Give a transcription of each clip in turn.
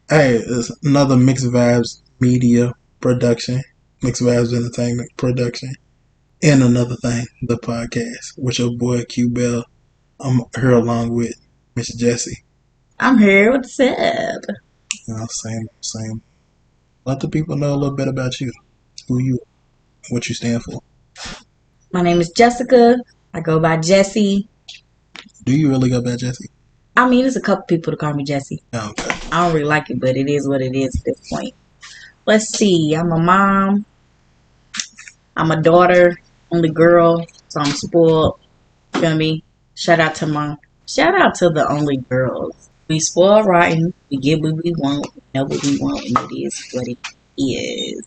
Hey, it's another Mixed Vibes Media production, Mixed Vibes Entertainment production, and another thing, the podcast with your boy Q Bell. I'm here along with Miss Jessie. I'm here. What's up? Same. Let the people know a little bit about you, who you, what you stand for. My name is Jessica. I go by Jessie. Do you really go by Jessie? I mean, there's a couple people to call me Jessie. Okay. I don't really like it, but it is what it is at this point. Let's see. I'm a mom. I'm a daughter, only girl, so I'm spoiled. Feel me? Shout out to mom. Shout out to the only girls. We spoiled rotten. We get what we want. We know what we want, and it is what it is.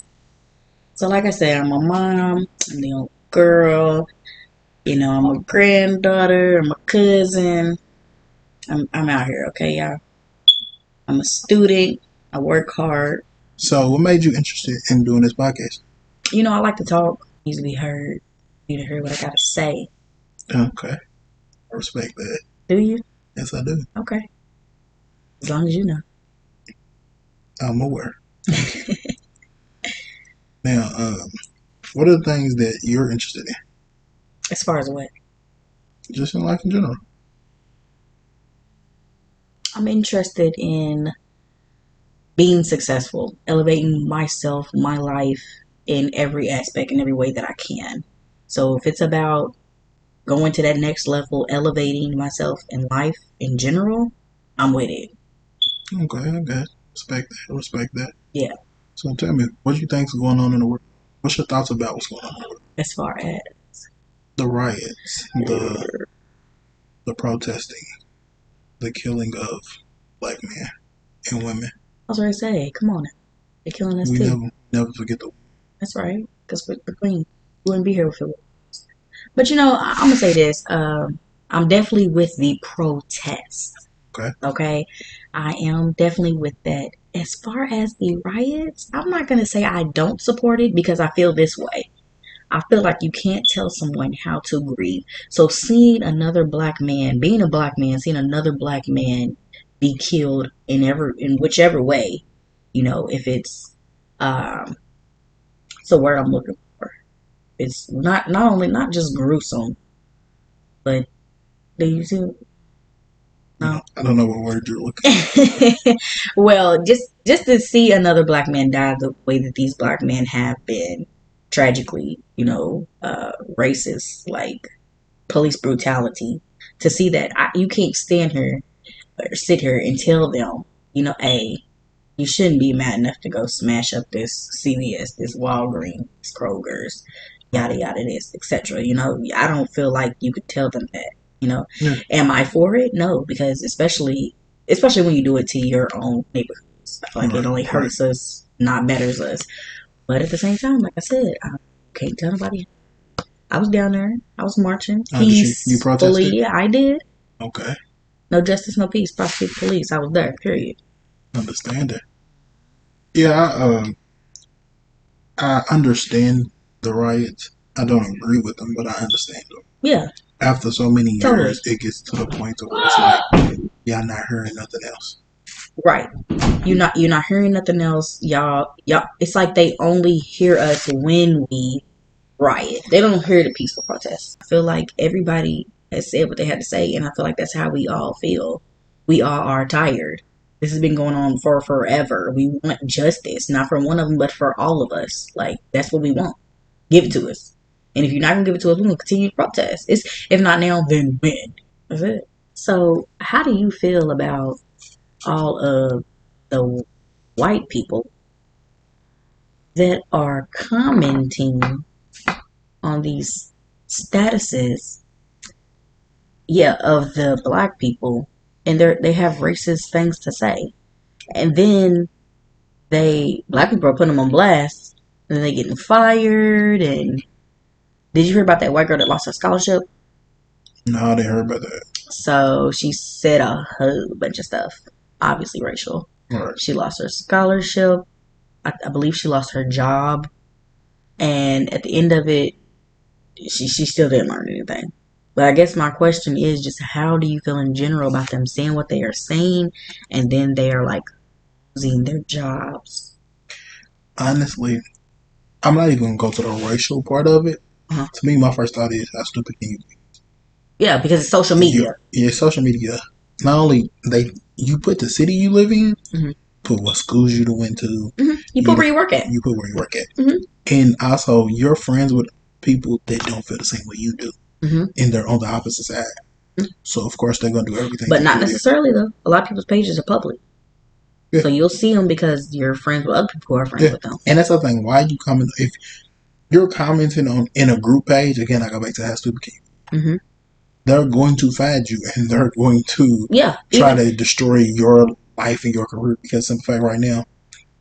So, like I said, I'm a mom. I'm the only girl. I'm a granddaughter. I'm a cousin. I'm out here, okay, y'all. I'm a student. I work hard. So, what made you interested in doing this podcast? I like to talk. Need to be heard. Need to hear what I gotta say. Okay. I respect that. Do you? Yes, I do. Okay. As long as you know. I'm aware. Now, what are the things that you're interested in? As far as what? Just in life in general. I'm interested in being successful, elevating myself, my life in every aspect, in every way that I can. So if it's about going to that next level, elevating myself in life in general, I'm with it. Okay. Respect that. Yeah. So tell me, what do you think's going on in the world? What's your thoughts about what's going on in the world? As far as The riots, the protesting, the killing of black men and women. I was ready to say, come on now. They're killing us We too. never forget the. That's right. Because we're clean. We wouldn't be here if it was. But I'm going to say this. I'm definitely with the protest. Okay. Okay. I am definitely with that. As far as the riots, I'm not going to say I don't support it because I feel this way. I feel like you can't tell someone how to grieve. So seeing another black man, being a black man, seeing another black man be killed in whichever way, if it's the word I'm looking for. It's not just gruesome, but do you see? No. I don't know what word you're looking for. Well, just to see another black man die the way that these black men have been tragically, racist, like police brutality. To see that, you can't stand here or sit here and tell them, hey, you shouldn't be mad enough to go smash up this CVS, this Walgreens, this Kroger's, yada yada, this, etc. I don't feel like you could tell them that. Yeah. Am I for it? No, because especially when you do it to your own neighborhoods, I feel like it only hurts us, not betters us. But at the same time, like I said, I can't tell nobody. I was down there. I was marching You protested? peacefully. I did. Okay. No justice, no peace. Prosecute the police. I was there. Period. Understand it. Yeah, I understand the riots. I don't agree with them, but I understand them. Yeah. After so many years, Totally. it gets to the point where it's like, y'all not hearing nothing else. Right. You're not hearing nothing else, y'all. It's like they only hear us when we riot. They don't hear the peaceful protests. I feel like everybody has said what they had to say, and I feel like that's how we all feel. We all are tired. This has been going on for forever. We want justice, not for one of them, but for all of us. Like, that's what we want. Give it to us. And if you're not gonna give it to us, we're gonna continue to protest. It's if not now, then when? That's it. So, how do you feel about all of the white people that are commenting on these statuses, of the black people, and they have racist things to say, and then black people are putting them on blast, and then they getting fired. And did you hear about that white girl that lost her scholarship? No, I didn't hear about that. So she said a whole bunch of stuff, obviously racial. Right. She lost her scholarship. I believe she lost her job, and at the end of it, she still didn't learn anything. But I guess my question is just how do you feel in general about them saying what they are saying, and then they are like losing their jobs. Honestly, I'm not even going to go to the racial part of it. To me, my first thought is, how stupid can you be? Yeah, because it's social media. Yeah, social media. Not only you put the city you live in, put what schools you went to. You put where you work at. You put where you work at. And also, you're friends with people that don't feel the same way you do. And they're on the opposite side. So, of course, they're going to do everything. But not necessarily, though. A lot of people's pages are public. Yeah. So you'll see them because you're friends with other people who are friends with them. And that's the thing. Why you comment? If you're commenting on in a group page, again, I go back to how stupid can you be. They're going to find you and they're going to try to destroy your life and your career, because in fact right now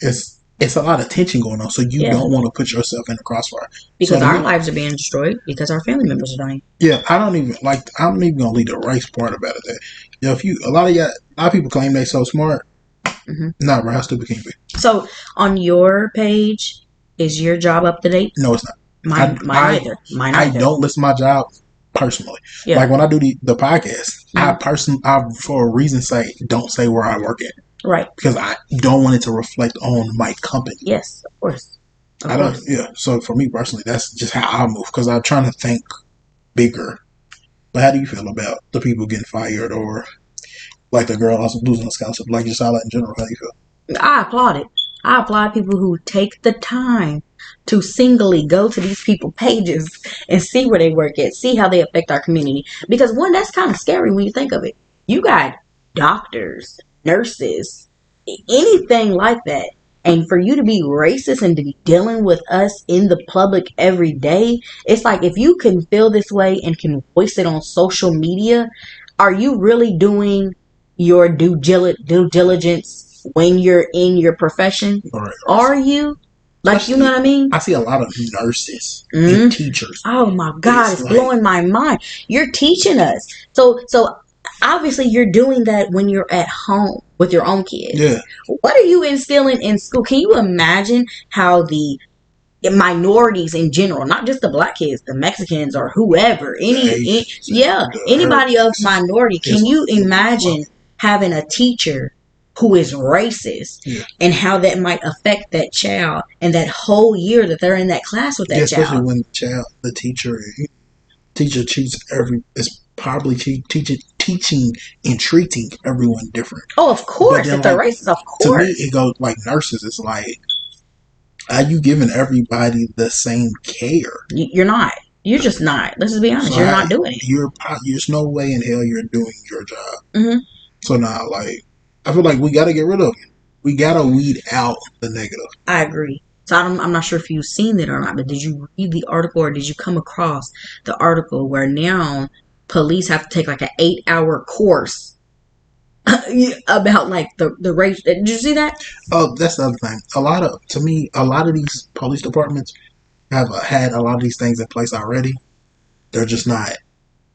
it's a lot of tension going on, so you don't want to put yourself in the crossfire, because our lives are being destroyed because our family members are dying. I'm not even gonna leave the race part about it. That if you a lot of people claim they're so smart. Nah, bro, how stupid can you be? So on your page, is your job up to date? No, it's not. Mine either. I don't list my job personally. Like when I do the podcast, I for a reason don't say where I work at. Right. Because I don't want it to reflect on my company. Yes, of course. So for me personally, that's just how I move, because I'm trying to think bigger. But how do you feel about the people getting fired, or like the girl also losing a scholarship? Like, just all that in general, how do you feel? I applaud it. I applaud people who take the time to singly go to these people's pages and see where they work at, see how they affect our community. Because one, that's kind of scary when you think of it. You got doctors, nurses, anything like that. And for you to be racist and to be dealing with us in the public every day, it's like, if you can feel this way and can voice it on social media, are you really doing your due diligence when you're in your profession? Right. Are you? Like, you know what I mean? I see a lot of nurses and teachers. Oh my God, it's blowing my mind. You're teaching us. So obviously you're doing that when you're at home with your own kids. Yeah. What are you instilling in school? Can you imagine how the minorities in general, not just the black kids, the Mexicans or whoever, anybody of minority, can you imagine having a teacher who is racist and how that might affect that child and that whole year that they're in that class with that child? Especially when the teacher teaches is probably teaching and treating everyone different. Oh, of course. If they're racist, of course. To me, it goes like nurses. It's like, are you giving everybody the same care? You're not. You're just not. Let's just be honest. You're not doing it. There's no way in hell you're doing your job. So now, I feel like we got to get rid of it. We got to weed out the negative. I agree. So I'm not sure if you've seen it or not, but did you read the article, or did you come across the article where now police have to take like an 8-hour course about like the race? Did you see that? Oh, that's the other thing. A lot of these police departments have had a lot of these things in place already. They're just not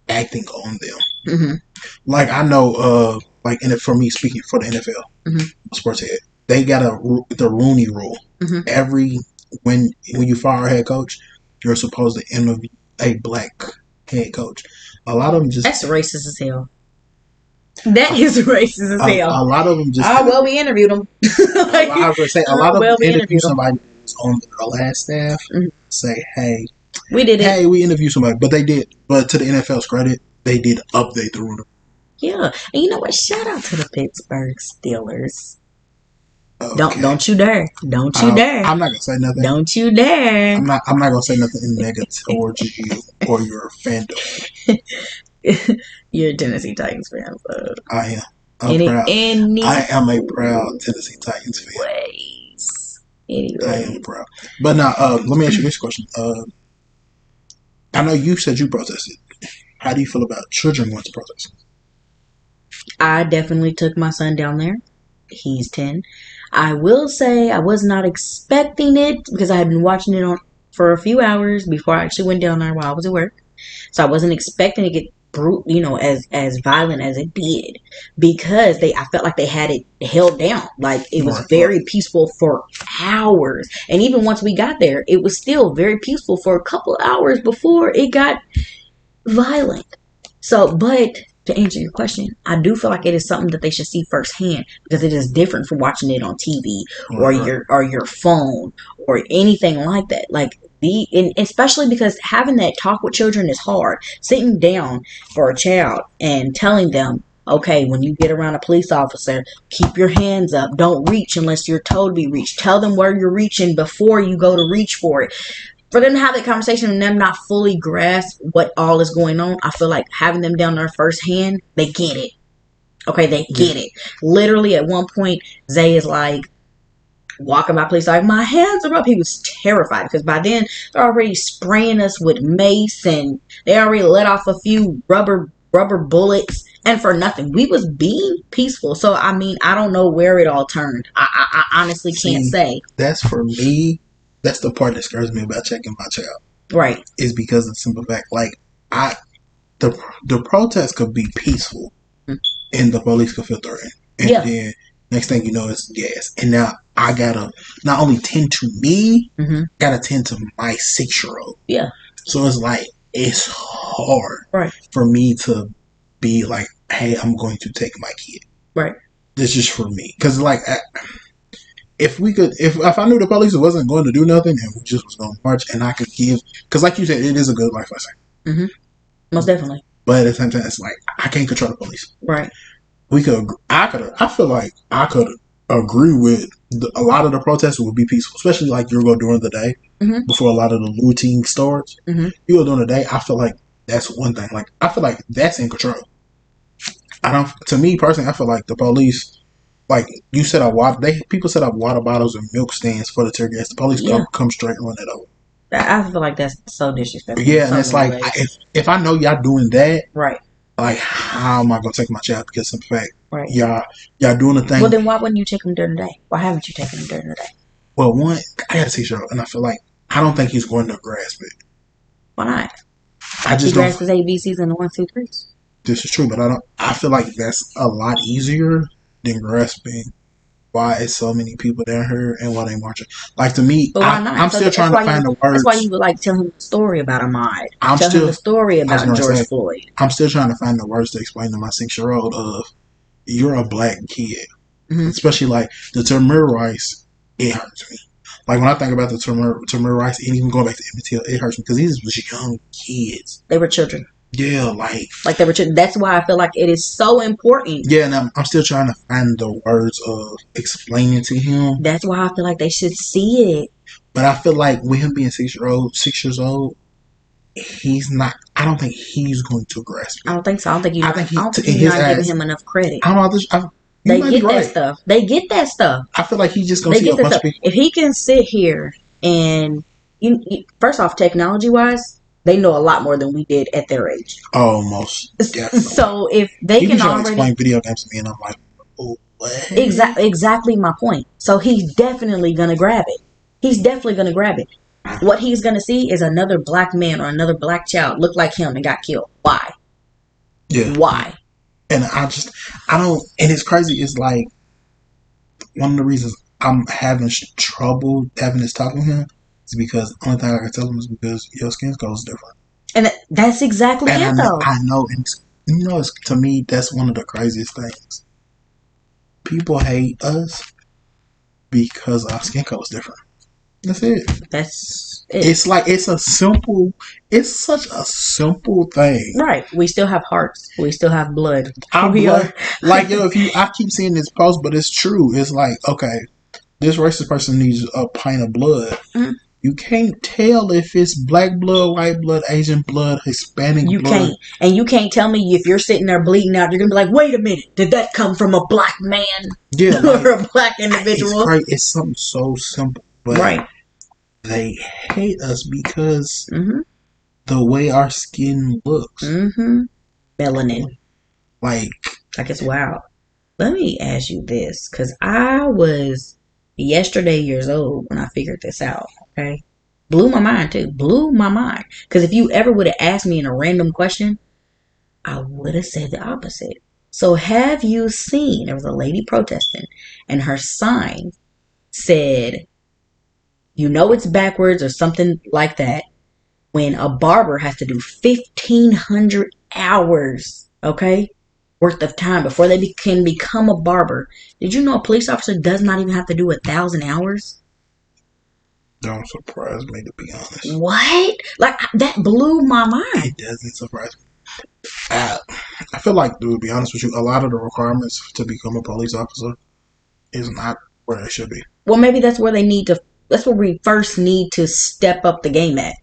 acting on them. Like, I know, for me, speaking for the NFL, sports head, they got the Rooney Rule. When you fire a head coach, you're supposed to interview a black head coach. A lot of them just... That's racist as hell. That is racist as hell. A lot of them just... we interviewed them. I was going to say, a lot of them interview somebody who's on the last staff, say, hey, we did it. Hey, we interviewed somebody. But they did. But to the NFL's credit, they did update the rule. Yeah. And you know what? Shout out to the Pittsburgh Steelers. Okay. Don't you dare. Don't you dare. I'm not going to say nothing. Don't you dare. I'm not going to say nothing negative towards you or your fandom. You're a Tennessee Titans fan, so. I am. I am a proud Tennessee Titans fan. Anyway. I am proud. But now, let me ask you this question. I know you said you protested. How do you feel about children going to protest? I definitely took my son down there. He's 10. I will say I was not expecting it because I had been watching it for a few hours before I actually went down there while I was at work. So I wasn't expecting to get as violent as it did, because I felt like they had it held down. Like, it was very peaceful for hours. And even once we got there, it was still very peaceful for a couple hours before it got violent. So, but to answer your question, I do feel like it is something that they should see firsthand because it is different from watching it on TV or Right. your phone or anything like that. Like especially because having that talk with children is hard. Sitting down for a child and telling them, okay, when you get around a police officer, keep your hands up. Don't reach unless you're told to be reached. Tell them where you're reaching before you go to reach for it. For them to have that conversation and them not fully grasp what all is going on, I feel like having them down there firsthand, they get it. Okay, they get it. Literally, at one point, Zay is like walking by police, like, my hands are up. He was terrified because by then they're already spraying us with mace and they already let off a few rubber bullets, and for nothing. We was being peaceful. So I mean, I don't know where it all turned. I honestly can't say. That's for me. That's the part that scares me about checking my child. Right. Is because of the simple fact, like the protest could be peaceful, and the police could feel threatened, and then next thing you know, it's gas, and now I gotta not only tend to me, gotta tend to my 6-year-old. Yeah. So it's like it's hard, right, for me to be like, hey, I'm going to take my kid. Right. This is for me, because like. If we could, if I knew the police wasn't going to do nothing and we just was going to march, and I could give, because like you said, it is a good life lesson. Most definitely. But at the same time, it's like I can't control the police. Right. We could. I feel like I could agree with a lot of the protests would be peaceful, especially like you're going during the day before a lot of the looting starts. You go during the day. I feel like that's one thing. Like I feel like that's in control. To me personally, I feel like the police. Like you set up people set up water bottles and milk stands for the tear gas. The police come straight and run it over. I feel like that's so disrespectful. Yeah, and it's like if I know y'all doing that, right? Like how am I gonna take my child because of the fact y'all doing the thing? Well, then why wouldn't you take him during the day? Why haven't you taken him during the day? Well, one, I got a 6-year-old, and I feel like I don't think he's going to grasp it. Why not? I just he grasps his ABCs and the 1, 2, 3s. This is true, but I feel like that's a lot easier than grasping why it's so many people down here and why they marching. Like to me, I'm still trying to find the words. That's why you would like tell him the story about Ahmaud. Tell him the story about George Floyd. I'm still trying to find the words to explain to my 6-year-old of you're a black kid, especially like the Tamir Rice. It hurts me. Like when I think about the Tamir Rice and even going back to Emmett Till, it hurts me because these was young kids. They were children. Yeah, like they were. That's why I feel like it is so important. Yeah, and I'm still trying to find the words of explaining to him. That's why I feel like they should see it. But I feel like with him being 6 years old, he's not. I don't think he's going to grasp it. I don't think so. I don't think you're not giving him enough credit. I don't know. They get that stuff. They get that stuff. I feel like he's just going to see a bunch of people. If he can sit here and first off, technology wise, they know a lot more than we did at their age. Oh, most definitely. So if they can already explain video games to me, and I'm like, oh, what? Exactly my point. So he's definitely gonna grab it. He's definitely gonna grab it. What he's gonna see is another black man or another black child look like him and got killed. Why? Yeah. Why? And I don't. And it's crazy. It's like one of the reasons I'm having trouble having this talk with him. Because the only thing I can tell him is because your skin color is different. And that's exactly it, though. I know. And to me, that's one of the craziest things. People hate us because our skin color is different. That's it. That's it. It's like, it's such a simple thing. Right. We still have hearts. We still have blood. Like, yo, I keep seeing this post, but it's true. It's like, okay, this racist person needs a pint of blood. You can't tell if it's black blood, white blood, Asian blood, Hispanic blood. You can't. And you can't tell me if you're sitting there bleeding out, you're going to be like, wait a minute, did that come from a black man? Yeah. Or a black individual? It's something so simple. But they hate us because the way our skin looks. Melanin. Like it's wild. Let me ask you this, because I was yesterday years old when I figured this out. Okay, blew my mind too. Blew my mind, because if you ever would have asked me in a random question, I would have said the opposite. So have you seen? There was a lady protesting, and her sign said, "You know it's backwards" or something like that. When a barber has to do 1,500 hours okay, worth of time before they can become a barber. Did you know a police officer does not even have to do 1,000 hours? Don't surprise me, to be honest. What? Like, that blew my mind. It doesn't surprise me. I feel like, to be honest with you, a lot of the requirements to become a police officer is not where they should be. Well, maybe that's where they need to. That's where we first need to step up the game at.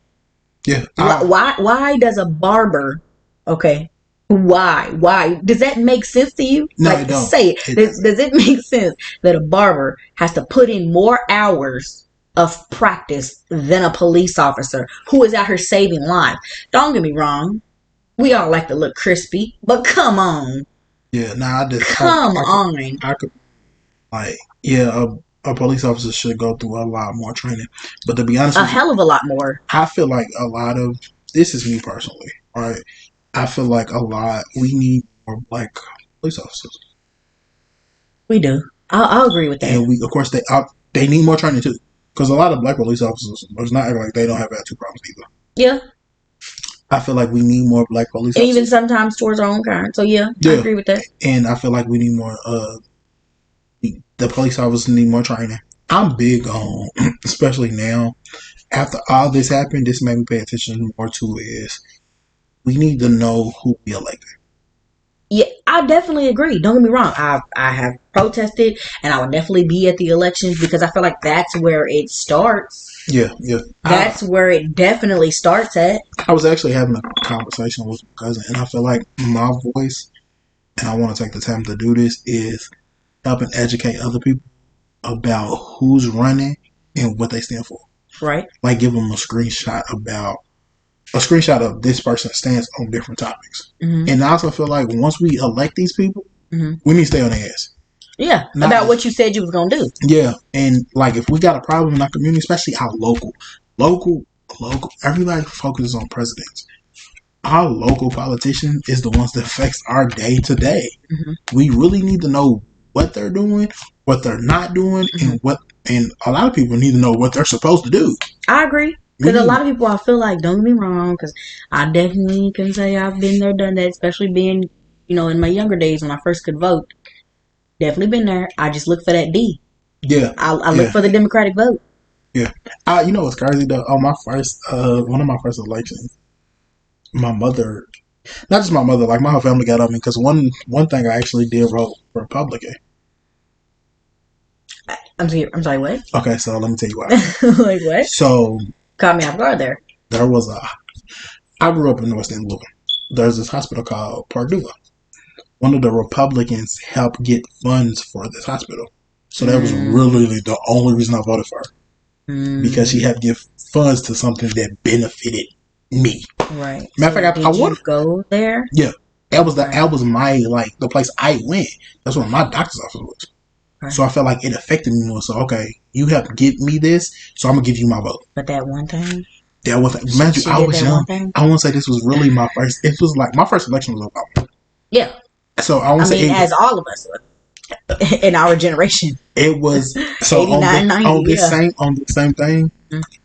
Yeah. Why does a barber? Okay. Why? Does that make sense to you? No, like, it don't. say it. Does it make sense that a barber has to put in more hours of practice than a police officer who is out here saving lives? Don't get me wrong. We all like to look crispy, but come on. Yeah, nah, Come on. I could, like, yeah, a police officer should go through a lot more training. But to be honest A with you, hell of a lot more. I feel like a lot of, this is me personally, right? I feel like we need more black police officers. We do. I'll agree with that. And of course, they need more training too. Because a lot of black police officers, it's not like they don't have attitude problems either. Yeah. I feel like we need more black police and officers. even sometimes towards our own kind. So yeah, I agree with that. And I feel like we need more. The police officers need more training. I'm big on, especially now, after all this happened, this made me pay attention more to is we need to know who we elected. Yeah, I definitely agree. Don't get me wrong. I have protested, and I would definitely be at the elections because I feel like that's where it starts. Yeah. That's where it definitely starts at. I was actually having a conversation with my cousin, and I feel like my voice, and I want to take the time to do this, is helping educate other people about who's running and what they stand for. Right. Like give them a screenshot of this person's stance on different topics. Mm-hmm. And I also feel like once we elect these people, we need to stay on their ass. Yeah, about what you said you was going to do. Yeah, and like if we got a problem in our community, especially our local, everybody focuses on presidents. Our local politician is the ones that affects our day to day. We really need to know what they're doing, what they're not doing, and a lot of people need to know what they're supposed to do. I agree. Because a lot of people, I feel like, don't get me wrong, because I definitely can say I've been there, done that, especially being, in my younger days when I first could vote. Definitely been there. I just look for that D. Yeah. I look for the Democratic vote. Yeah. You know what's crazy though? On my first, one of my first elections, my mother, not just my mother, like my whole family got on me because one thing I actually did vote for Republican. I'm sorry, what? Okay, so let me tell you why. Like what? So caught me off guard there. I grew up in West End Louisville. There's this hospital called Purdue. One of the Republicans helped get funds for this hospital. So that was really the only reason I voted for her. Because she had to give funds to something that benefited me. Right. Matter of fact, I want to go there. Yeah. That was my the place I went. That's where my doctor's office was. Right. So I felt like it affected me more. So okay, you helped get me this, so I'm gonna give you my vote. But that one time. Imagine I was young. I won't say this was really my first. It was like my first election was Obama. Yeah. So I mean, as all of us in our generation. It was so 89, 90, on the same thing.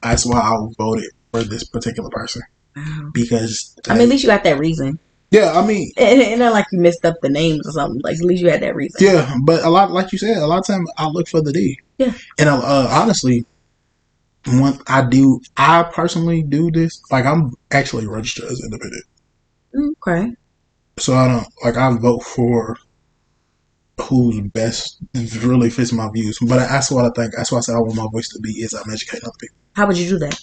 That's why I voted for this particular person. Wow. Because at least you got that reason. Yeah, I mean, and not like you missed up the names or something. Like at least you had that reason. Yeah, but a lot, like you said, a lot of times I look for the D. Yeah, and honestly, when I personally do this. Like I'm actually registered as independent. Okay. So I vote for who's best really fits my views. But that's what I think. That's what I say I want my voice to be is I'm educating other people. How would you do that?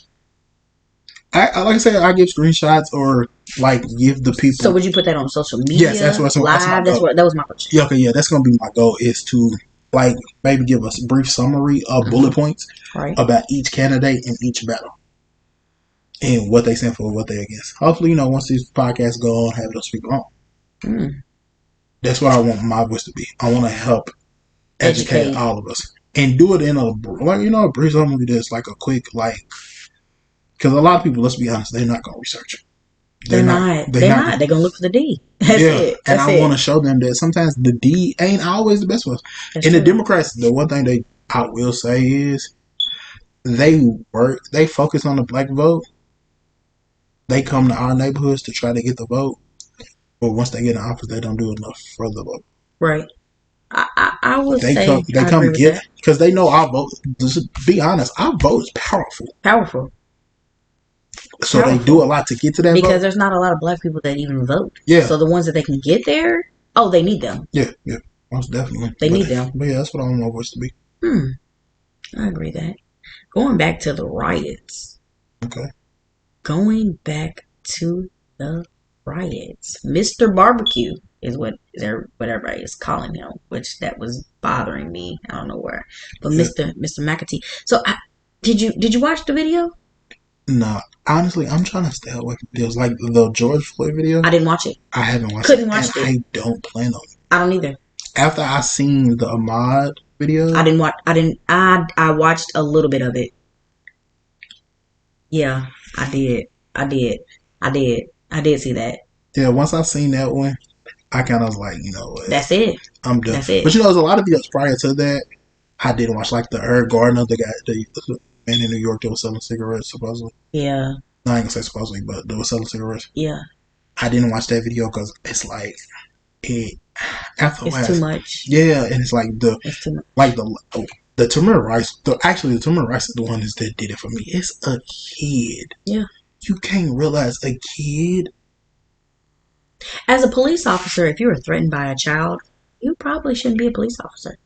I like I said, I give screenshots or like give the people. So would you put that on social media? Yes, that's what. Live. That was my question. Yeah, okay, yeah, that's gonna be my goal is to like maybe give us a brief summary of bullet points about each candidate in each battle and what they stand for, what they're against. Hopefully, once these podcasts go on, have those people on. That's what I want my voice to be. I want to help educate all of us and do it in a brief summary. That's like a quick because a lot of people, let's be honest, they're not gonna research. They're not. They're gonna look for the D. That's it. And I want to show them that sometimes the D ain't always the best for us. And the Democrats, the one thing I will say is they focus on the black vote. They come to our neighborhoods to try to get the vote. But once they get in office, they don't do enough for the vote. Right. I would They say come, they I agree come with get that. because they know our vote. Just be honest, our vote is powerful. Powerful. So they do a lot to get to that because vote. there's not a lot of black people that even vote. Yeah. So the ones that they can get there, they need them. Yeah, most definitely. They need them. But yeah, that's what I want my voice to be. I agree that. Going back to the riots. Okay. Going back to the riots. Mr. Barbecue is what everybody is calling him, which that was bothering me. I don't know where. But yeah. Mr. McAtee. So did you watch the video? No. Honestly, I'm trying to stay away from videos like the George Floyd video. I didn't watch it. I haven't watched Couldn't it. watch and it. I don't plan on it. I don't either. After I seen the Ahmaud video, I didn't watch. I watched a little bit of it. Yeah, I did see that. Yeah, once I seen that one, I kind of was like, you know what? That's it. I'm done. That's it. But there's a lot of videos prior to that I didn't watch, like the Herb Gardner, the man in New York that was selling cigarettes, supposedly. Yeah. No, I ain't gonna say supposedly, but they were selling cigarettes. Yeah. I didn't watch that video because it's like it's too much. Yeah, and it's like it's too much. Like the Tamir Rice. The Tamir Rice is the one that did it for me. It's a kid. Yeah. You can't realize a kid. As a police officer, if you were threatened by a child, you probably shouldn't be a police officer.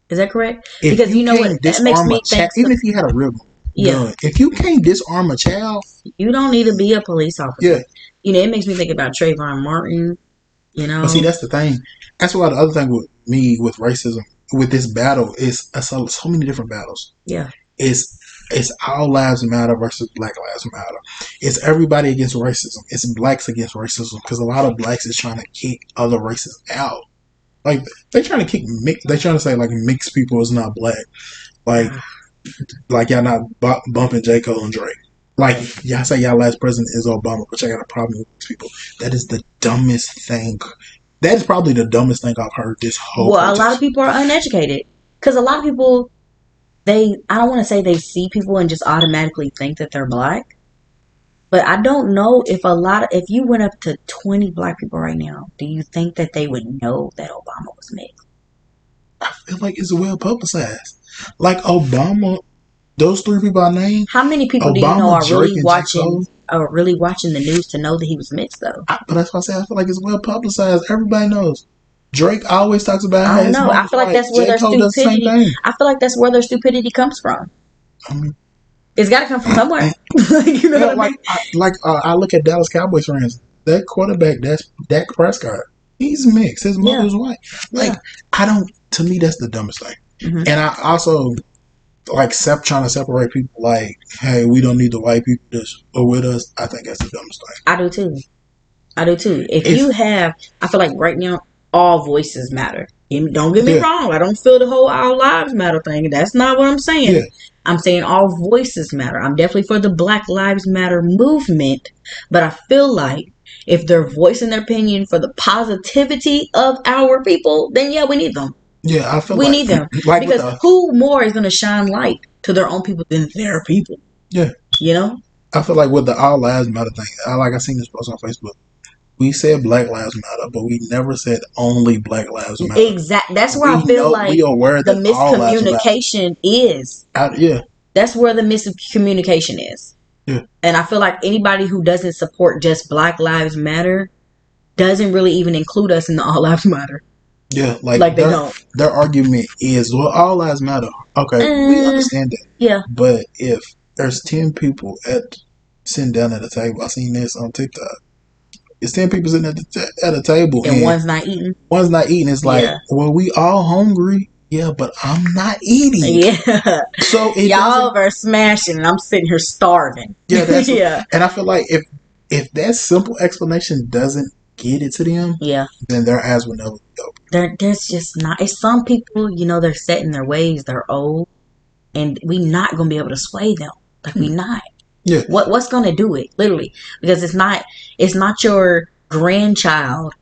Is that correct? Because you know what? That makes me think. Even if you had a real gun, if you can't disarm a child, you don't need to be a police officer. Yeah. It makes me think about Trayvon Martin. But see, that's the thing. That's why the other thing with me with racism, with this battle, is so many different battles. Yeah. It's All Lives Matter versus Black Lives Matter. It's everybody against racism. It's blacks against racism because a lot of blacks is trying to kick other races out. Like they're trying to kick. They're trying to say like mixed people is not black. Like y'all not bumping J. Cole and Drake. Like y'all say y'all last president is Obama, but y'all got a problem with these people. That is the dumbest thing. That is probably the dumbest thing I've heard this whole. Well, protest. A lot of people are uneducated because a lot of people. I don't want to say they see people and just automatically think that they're black, but I don't know if you went up to 20 black people right now, do you think that they would know that Obama was mixed? I feel like it's well publicized. Like Obama, those three people I named. How many people Obama, do you know are really watching the news to know that he was mixed though? But that's why I say I feel like it's well publicized. Everybody knows. Drake always talks about how I know. I feel like that's where their stupidity. I feel like that's where their stupidity comes from. It's got to come from somewhere. You know what I mean? I look at Dallas Cowboys fans. That quarterback, that's Dak Prescott. He's mixed. His mother's white. To me, that's the dumbest thing. Mm-hmm. And I also trying to separate people. Like, hey, we don't need the white people that's with us. I think that's the dumbest thing. I do too. I feel like right now. All voices matter. Don't get me wrong. I don't feel the whole all lives matter thing. That's not what I'm saying. Yeah. I'm saying all voices matter. I'm definitely for the Black Lives Matter movement. But I feel like if they're voicing their opinion for the positivity of our people, then yeah, we need them. Yeah, I feel we need them. Because who more is going to shine light to their own people than their people? Yeah. I feel like with the all lives matter thing, I seen this post on Facebook. We said Black Lives Matter, but we never said only Black Lives Matter. Exactly. That's where I feel like the miscommunication is. That's where the miscommunication is. Yeah. And I feel like anybody who doesn't support just Black Lives Matter doesn't really even include us in the All Lives Matter. Yeah, like they don't. Their argument is, well, all lives matter. Okay, we understand that. Yeah. But if there's 10 people sitting down at a table, I seen this on TikTok. It's 10 people sitting at a table. And one's not eating. It's like, well, we all hungry. Yeah, but I'm not eating. Yeah. So y'all are smashing and I'm sitting here starving. Yeah, yeah. And I feel like if that simple explanation doesn't get it to them, then their eyes will never be open. There's just not. It's some people, they're set in their ways. They're old, and we not gonna be able to sway them. Like we not. Yeah. What's gonna do it? Literally, because it's not your grandchild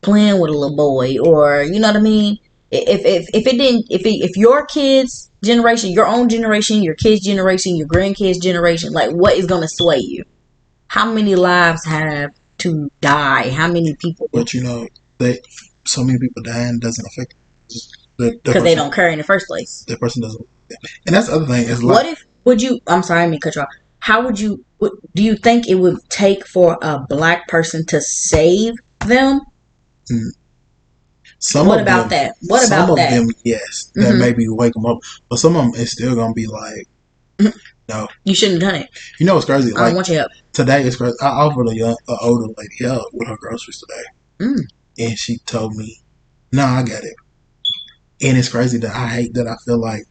playing with a little boy, or you know what I mean. If your kids' generation, your own generation, your kids' generation, your grandkids' generation, like what is gonna sway you? How many lives have to die? How many people? But that so many people dying doesn't affect because they don't care in the first place. The person doesn't, and that's the other thing. Is what if would you? I'm sorry, I didn't cut you off. How would you? Do you think it would take for a black person to save them? What about that? What about that? Some of them, yes, that maybe wake them up, but some of them is still gonna be like, no, you shouldn't have done it. You know what's crazy? I don't want your help. Today is crazy. I offered an older lady help with her groceries today, and she told me, "No, I got it." And it's crazy that I hate that I feel like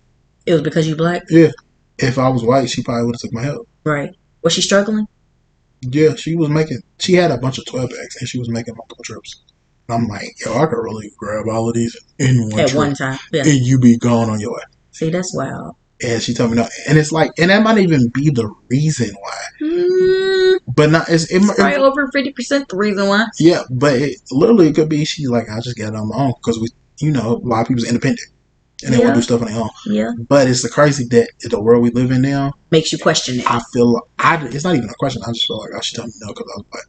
it was because you black. Yeah, if I was white, she probably would have took my help. Right? Was she struggling? Yeah, she was making. She had a bunch of 12 packs, and she was making multiple trips. I'm like, yo, I could really grab all of these in one at trip, one time, yeah. And you be gone on your way. See, that's wild. And she told me no, and it's like, and that might even be the reason why. But not, it's right over 50% the reason why. Yeah, but it literally could be she's like, I just get it on my own because a lot of people's independent and they want to do stuff on their own. Yeah. But it's the crazy that the world we live in now makes you question it. I feel it's not even a question. I just feel like I should tell me no because I was black.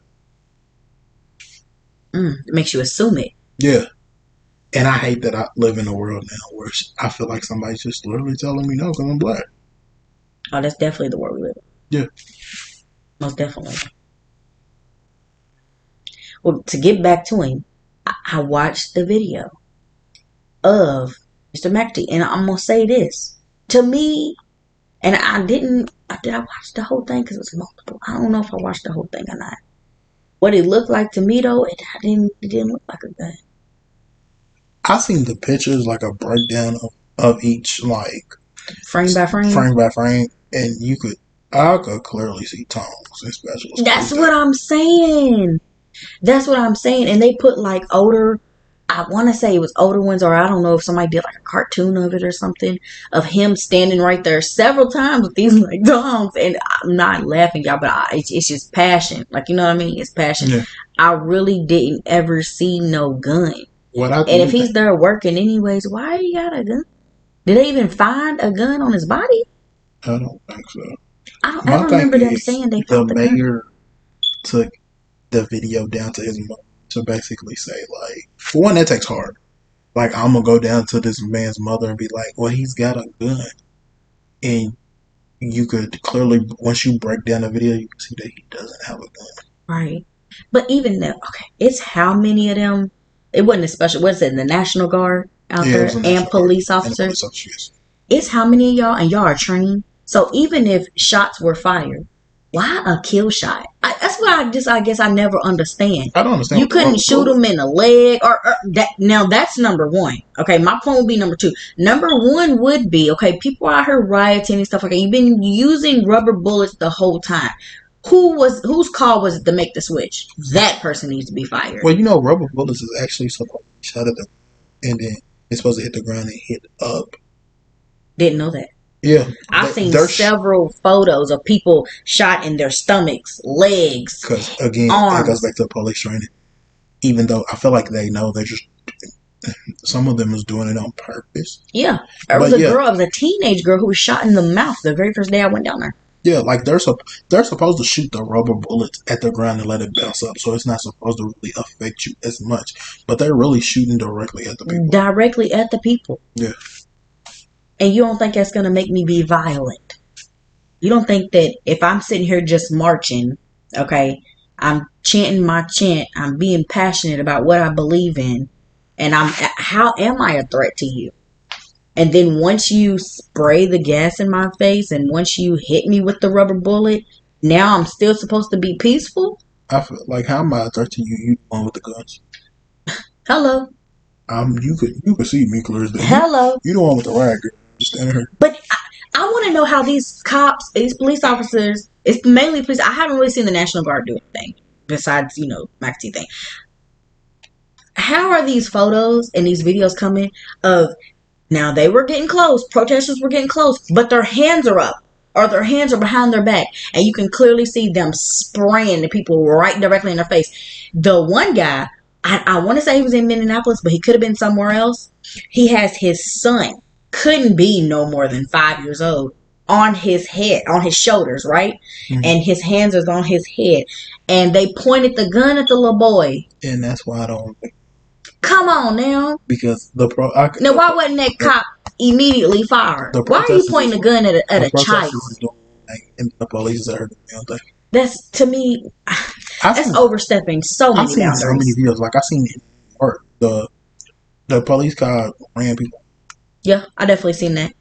It makes you assume it. Yeah. And I hate that I live in a world now where I feel like somebody's just literally telling me no because I'm black. Oh, that's definitely the world we live in. Yeah. Most definitely. Well, to get back to him, I watched the video of Mr. McT, and I'm going to say this. To me, and did I watch the whole thing? Because it was multiple. I don't know if I watched the whole thing or not. What it looked like to me, though, it didn't look like a gun. I seen the pictures, like a breakdown of each, like frame by frame, and I could clearly see tongues and specials. That's what I'm saying. And they put like older, I want to say it was older ones, or I don't know if somebody did like a cartoon of it or something, of him standing right there several times with these like tongues. And I'm not laughing, y'all, but it's just passion. Like, you know what I mean? It's passion. Yeah. I really didn't ever see no gun. And if he's there working anyways, why he got a gun? Did they even find a gun on his body? I don't think so. I remember them saying they found the mayor took the video down to his mother to basically say, like, for one, that takes hard. Like, I'm gonna go down to this man's mother and be like, well, he's got a gun. And you could clearly, once you break down the video, you can see that he doesn't have a gun. Right. But even then, okay, it's how many of them, it wasn't a special, what's it, the National Guard out there and police officers? Yes. It's how many of y'all, and y'all are trained. So even if shots were fired, why a kill shot? That's what I guess I never understand. I don't understand. You couldn't shoot him in the leg or that. Now that's number one. Okay, my point would be number two. Number one would be, okay, people out here rioting and stuff like that. You've been using rubber bullets the whole time. Whose call was it to make the switch? That person needs to be fired. Well, rubber bullets is actually supposed to shot at them, and then it's supposed to hit the ground and hit up. Didn't know that. Yeah, I've seen several photos of people shot in their stomachs, legs, because again, arms. It goes back to the police training. Even though I feel like they know, they're just some of them is doing it on purpose. Yeah, there was a teenage girl who was shot in the mouth the very first day I went down there. Yeah, like they're supposed to shoot the rubber bullets at the ground and let it bounce up, so it's not supposed to really affect you as much. But they're really shooting directly at the people. Yeah. And you don't think that's going to make me be violent? You don't think that if I'm sitting here just marching, okay, I'm chanting my chant, I'm being passionate about what I believe in, and how am I a threat to you? And then once you spray the gas in my face and once you hit me with the rubber bullet, now I'm still supposed to be peaceful? I feel like, how am I a threat to you? You the one with the guns. Hello. You could see me clear as day. Hello. You the one with the rag. But I want to know how these cops, these police officers, it's mainly police. I haven't really seen the National Guard do anything besides, Max T thing. How are these photos and these videos coming of, now they were getting close, protesters were getting close, but their hands are up or their hands are behind their back and you can clearly see them spraying the people right directly in their face. The one guy, I want to say he was in Minneapolis, but he could have been somewhere else. He has his son. Couldn't be no more than 5 years old on his head, on his shoulders, right? Mm-hmm. And his hands is on his head. And they pointed the gun at the little boy. And that's why I don't. Come on now. Because now, why wasn't that cop immediately fired? Why are you pointing a gun at a child? And the police are hurting the thing. That's, to me, that's overstepping so many boundaries. I've seen so many videos. Like, I seen it work. The police car ran people. Yeah, I definitely seen that.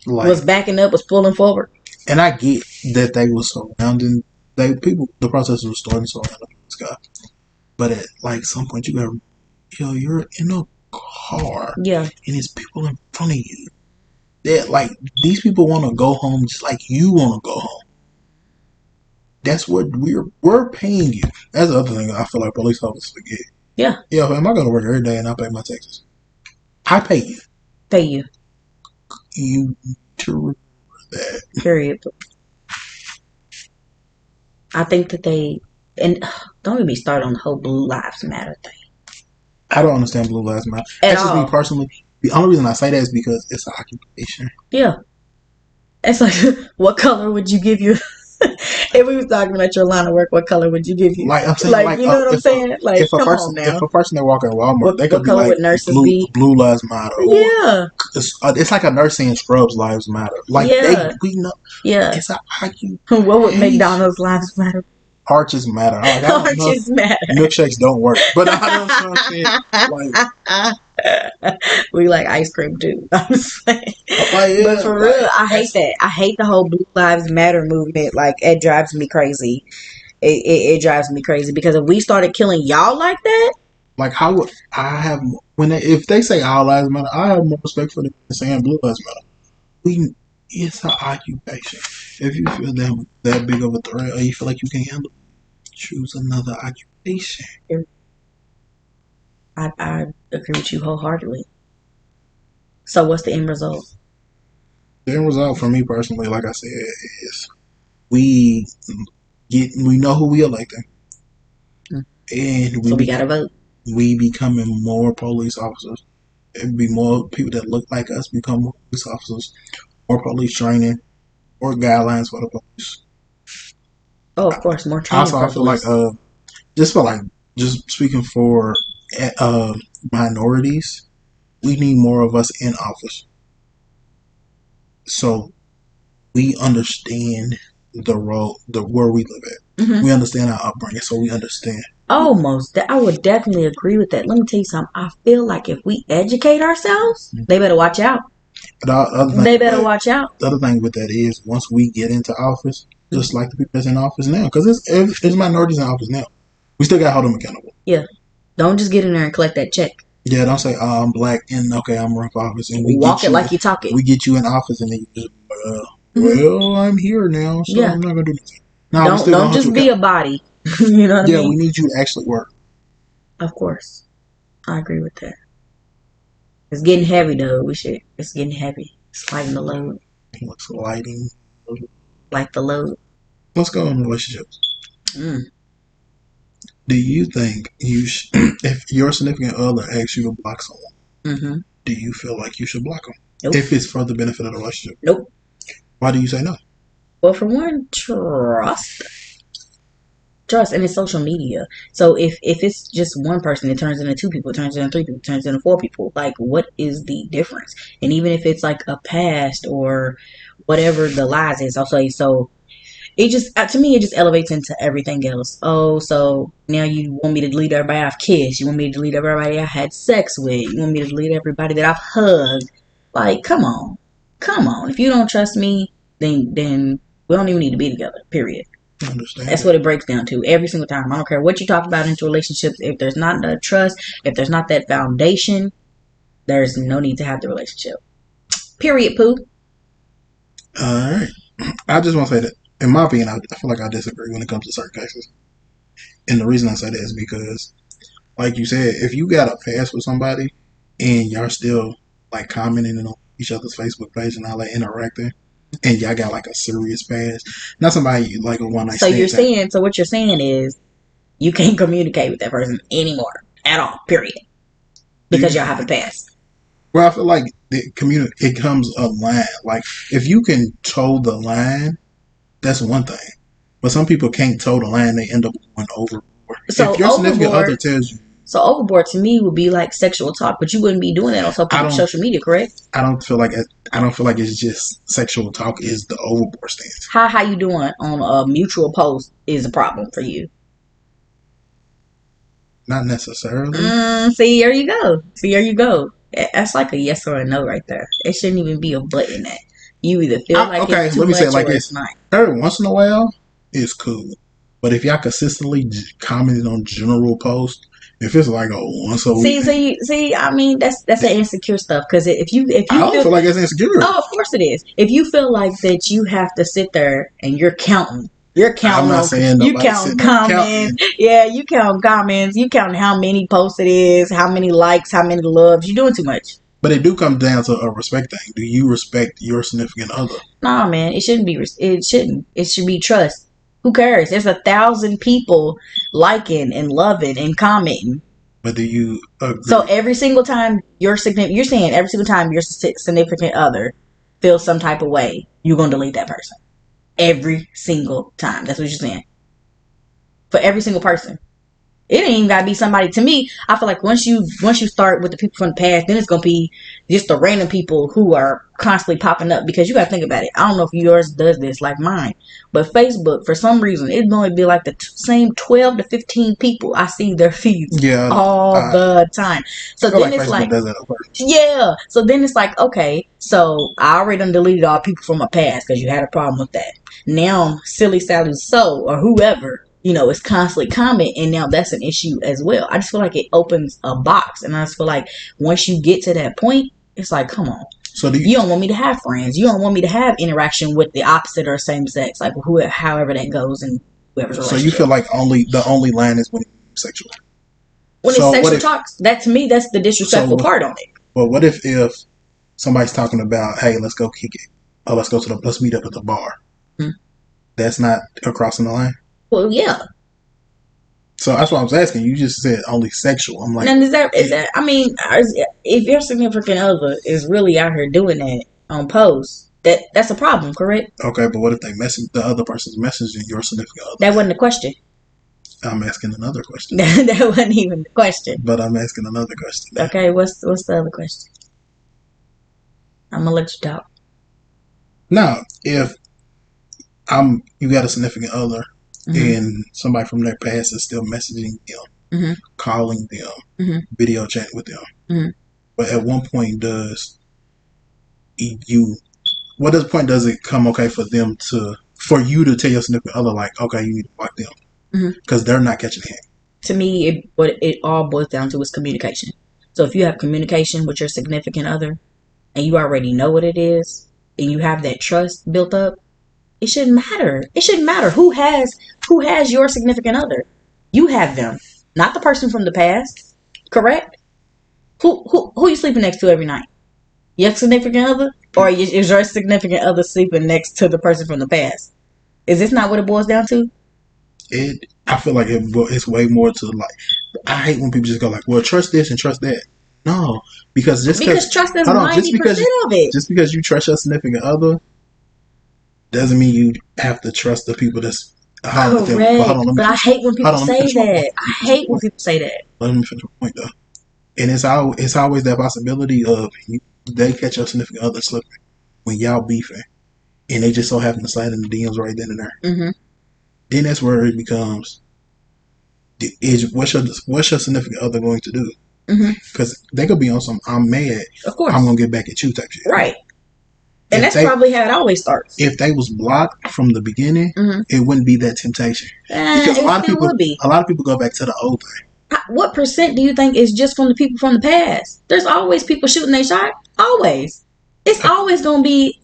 Like, was backing up, was pulling forward. And I get that they were surrounding the protesters were starting to surround the police car. But at like some point, you gotta, you're in a car. Yeah. And there's people in front of you. That, like, these people want to go home just like you want to go home. That's what we're paying you. That's the other thing I feel like police officers forget. Yeah. Yeah, am I going to work every day and I pay my taxes? I pay you. Pay you. You need to remember that. Period. I think that and don't get me started on the whole Blue Lives Matter thing. I don't understand Blue Lives Matter. That's just me personally. The only reason I say that is because it's an occupation. Yeah. It's like, what color would you give your... if we was talking about your line of work, what color would you give you? Like, I'm saying, like, you know what I'm saying? Like, if a person that walk in Walmart, they could be color like, would nurses Blue Lives Matter. Yeah. It's like a nurse saying Scrubs Lives Matter. Like, we know. Yeah. It's an occupation. What would McDonald's Lives Matter? Arches matter. Like, Arches matter. Milkshakes don't work. But I don't know. We like ice cream too. I'm saying. But for real, I hate that. I hate the whole Blue Lives Matter movement. Like, it drives me crazy. It drives me crazy because if we started killing y'all like that, like, how would I have if they say all lives matter, I have more respect for them than saying Blue Lives Matter. It's an occupation. If you feel that big of a threat or you feel like you can't handle it, choose another occupation. I agree with you wholeheartedly. So what's the end result? The end result for me personally, like I said, is we know who we electing. And we gotta vote. We becoming more police officers. It'd be more people that look like us become more police officers. More police training, more guidelines for the police. Oh, of course, more training. Also, I feel like, just speaking for minorities, we need more of us in office, so we understand the role, where we live at. Mm-hmm. We understand our upbringing, so we understand. Almost, I would definitely agree with that. Let me tell you something. I feel like if we educate ourselves, they better watch out. They better watch out. The other thing with that is, once we get into office, just like the people that's in office now, because there's minorities in office now, we still got to hold them accountable. Yeah. Don't just get in there and collect that check. Yeah, don't say, oh, I'm black and okay, I'm running for office. And we walk it like you talk it. We get you in office and then you just, well, I'm here now, so I'm not going to do anything. No, don't just be a body. You know what I mean? Yeah, we need you to actually work. Of course. I agree with that. It's getting heavy, though. It's getting heavy. It's lighting the load. What's lighting? Like the load. Let's go on relationships. Do you think if your significant other asks you to block someone, do you feel like you should block them? Nope. If it's for the benefit of the relationship? Nope. Why do you say no? Well, for one, trust, and it's social media. So if it's just one person, it turns into two people, it turns into three people, it turns into four people. Like, what is the difference? And even if it's like a past or whatever the lies is, I'll say, so it just, to me, it just elevates into everything else. Oh, so now you want me to delete everybody I've kissed. You want me to delete everybody I had sex with. You want me to delete everybody that I've hugged. Like, come on. If you don't trust me, then we don't even need to be together, period. I understand. That's what it breaks down to every single time. I don't care what you talk about into relationships. If there's not the trust, if there's not that foundation, there's no need to have the relationship. Period, Pooh. Alright. I just want to say that, in my opinion, I feel like I disagree when it comes to certain cases. And the reason I say that is because, like you said, if you got a past with somebody and y'all still like commenting on each other's Facebook page and all that, interacting, and y'all got like a serious past, not somebody like a one night stand. So what you're saying is you can't communicate with that person anymore at all, period, because y'all have a past. Well, I feel like it comes a line. Like if you can toe the line, that's one thing. But some people can't toe the line; they end up going overboard. So If your significant other overboard, tells you, so overboard to me would be like sexual talk, but you wouldn't be doing that on social media, correct? I don't feel like it's just sexual talk is the overboard stance. How you doing on a mutual post is a problem for you. Not necessarily. See, there you go. That's like a yes or a no right there. It shouldn't even be a button that you either feel like okay, it's too let me much say it like or this. it's not. Every once in a while, it's cool. But if y'all consistently commenting on general posts, if it's like a once a week, see, I mean that's that insecure stuff. Because if you I don't feel like it's insecure. Oh, of course it is. If you feel like that, you have to sit there and you're counting. I'm not saying you count comments. Yeah, you count comments. You count how many posts it is, how many likes, how many loves. You're doing too much. But it do come down to a respect thing. Do you respect your significant other? Nah, man, it shouldn't be. It shouldn't. It should be trust. Who cares? There's 1,000 people liking and loving and commenting. But do you agree? So every single time you're saying every single time your significant other feels some type of way, you're gonna delete that person. Every single time. That's what you're saying. For every single person. It ain't even gotta be somebody. To me, I feel like once you start with the people from the past, then it's gonna be just the random people who are constantly popping up. Because you gotta think about it. I don't know if yours does this like mine, but Facebook, for some reason, it'd only be like the same 12 to 15 people I see their feeds all the time. So then it's like, yeah. So then it's like, okay, so I already done deleted all people from my past because you had a problem with that. Now, Silly Sally So or whoever, is constantly commenting, and now that's an issue as well. I just feel like it opens a box, and I just feel like once you get to that point, it's like, come on. So you don't want me to have friends. You don't want me to have interaction with the opposite or same sex, like however that goes in whoever's relationship. So you feel like the only line is when it's sexual. When it's sexual talks, that to me, that's the disrespectful part on it. But what if somebody's talking about, hey, let's go kick it, or let's meet up at the bar? That's not crossing the line. Well, yeah. So that's what I was asking. You just said only sexual. I'm like, and is that? I mean, if your significant other is really out here doing that on posts, that's a problem, correct? Okay, but what if the other person's messaging your significant other? That wasn't the question. I'm asking another question. That wasn't even the question. But I'm asking another question. Okay, what's the other question? I'm gonna let you talk. Now, if you got a significant other. And somebody from their past is still messaging them, calling them, video chatting with them. But at one point does it come okay for you to tell your significant other, like, okay, you need to block them because they're not catching the hint? To me, what it all boils down to is communication. So if you have communication with your significant other and you already know what it is and you have that trust built up, it shouldn't matter. It shouldn't matter who has your significant other. You have them, not the person from the past. Correct? Who you sleeping next to every night? Your significant other, or is your significant other sleeping next to the person from the past? Is this not what it boils down to? I feel like it's way more to, like, I hate when people just go like, well, trust this and trust that. No, because trust is 90% of it. Just because you trust your significant other doesn't mean you have to trust the people that's correct. But I hate when people say that. I hate when people say that. Let me finish my point though. And it's always that possibility of they catch your significant other slipping when y'all beefing, and they just so happen to slide in the DMs right then and there. Then that's where it becomes: what's your significant other going to do? Because they could be on some "I'm mad, of course, I'm gonna get back at you" type shit, right? And that's probably how it always starts. If they was blocked from the beginning, it wouldn't be that temptation. Because a lot of people go back to the old thing. What percent do you think is just from the people from the past? There's always people shooting their shot. Always. It's always going to be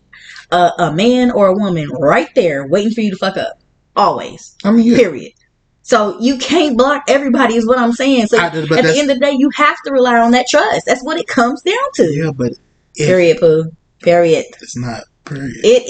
a man or a woman right there waiting for you to fuck up. Always. I mean, period. So you can't block everybody is what I'm saying. So at the end of the day, you have to rely on that trust. That's what it comes down to. Yeah, but... Period, Pooh. Period. It's not Period. It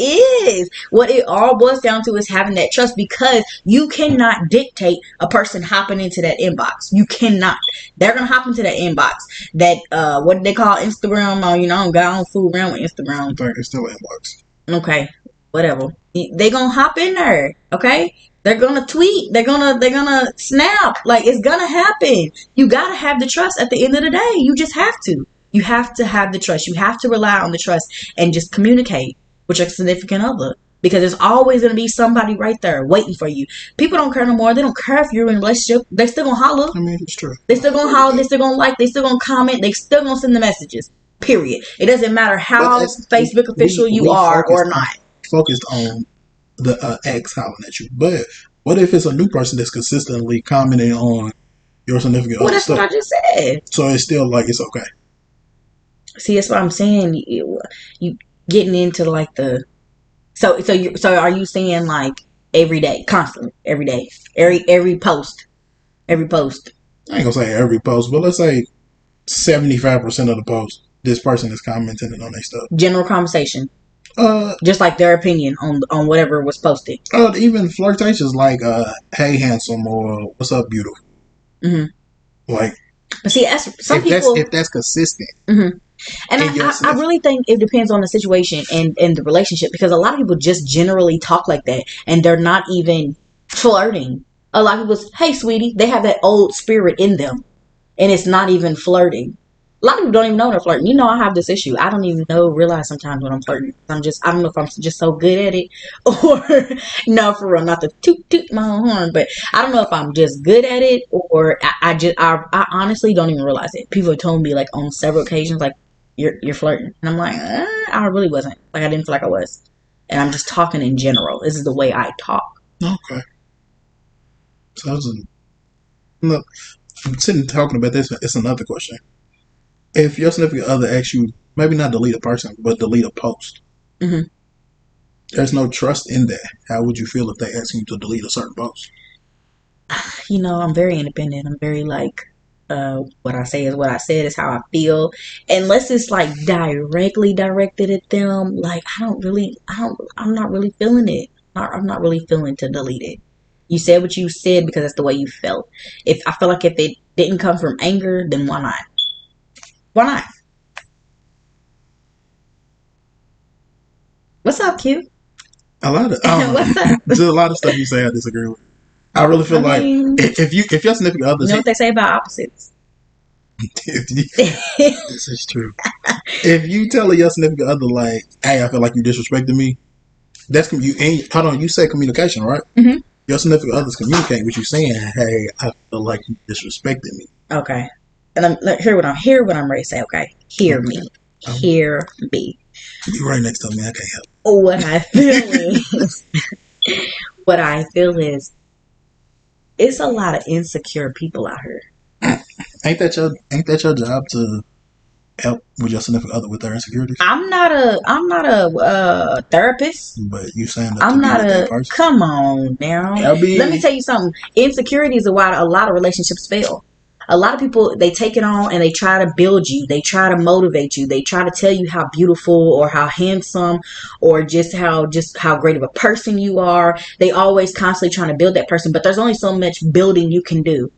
is. What it all boils down to is having that trust, because you cannot dictate a person hopping into that inbox. You cannot. They're gonna hop into that inbox. That what do they call Instagram? I don't fool around with Instagram. I think it's still inbox. Okay, whatever. They gonna hop in there. Okay, they're gonna tweet. They're gonna snap. Like, it's gonna happen. You gotta have the trust. At the end of the day, you just have to. You have to have the trust. You have to rely on the trust and just communicate with your significant other, because there's always gonna be somebody right there waiting for you. People don't care no more. They don't care if you're in a relationship. They still gonna holler. I mean, it's true. They still gonna holler. They still gonna like. They still gonna comment. They still gonna send the messages. Period. It doesn't matter how Facebook official you are or not. Focused on the ex hollering at you. But what if it's a new person that's consistently commenting on your significant other? Well, that's what I just said. So it's still like it's okay. See, that's what I'm saying. You getting into like the so are you saying like every day, constantly, every day, every post. I ain't gonna say every post, but let's say 75% of the posts, this person is commenting on their stuff. General conversation. Just like their opinion on whatever was posted. Even flirtations like hey handsome, or what's up beautiful. Mm-hmm. Like, but see, if that's consistent. Mm-hmm. And I really think it depends on the situation and the relationship, because a lot of people just generally talk like that and they're not even flirting. A lot of people, hey sweetie, they have that old spirit in them and it's not even flirting. A lot of people don't even know they're flirting. I have this issue. I don't even realize sometimes when I'm flirting. I don't know if I'm just so good at it or no, for real, not to toot my own horn, but I don't know if I'm just good at it or I honestly don't even realize it. People have told me like on several occasions, like, you're flirting. And I'm like, I really wasn't. Like, I didn't feel like I was. And I'm just talking in general. This is the way I talk. Okay. So look, I'm sitting talking about this. It's another question. If your significant other asks you, maybe not delete a person, but delete a post, mm-hmm. There's no trust in that. How would you feel if they ask you to delete a certain post? I'm very independent. I'm very like, what I say is what I said, is how I feel. Unless it's like directly directed at them, like I'm not really feeling it. I'm not really feeling to delete it. You said what you said because that's the way you felt. If I feel like if it didn't come from anger, then why not? Why not? What's up, Q? What's up? There's a lot of stuff you say I disagree with. I really feel if your significant other, you know what they say about opposites. This is true. If you tell your significant other like, "Hey, I feel like you disrespected me," that's you say communication, right? Mm-hmm. Your significant other's communicating with you, saying, "Hey, I feel like you disrespected me." Okay, and hear what I'm ready to say. Okay, hear me. Hear me. You right next to me. I can't help. What I feel is, it's a lot of insecure people out here. Ain't that your job to help with your significant other with their insecurities? I'm not a therapist. But you saying that I'm not a person? Come on now. Let me tell you something. Insecurities are why a lot of relationships fail. A lot of people, they take it on and they try to build you. They try to motivate you. They try to tell you how beautiful or how handsome or just how great of a person you are. They always constantly trying to build that person, but there's only so much building you can do.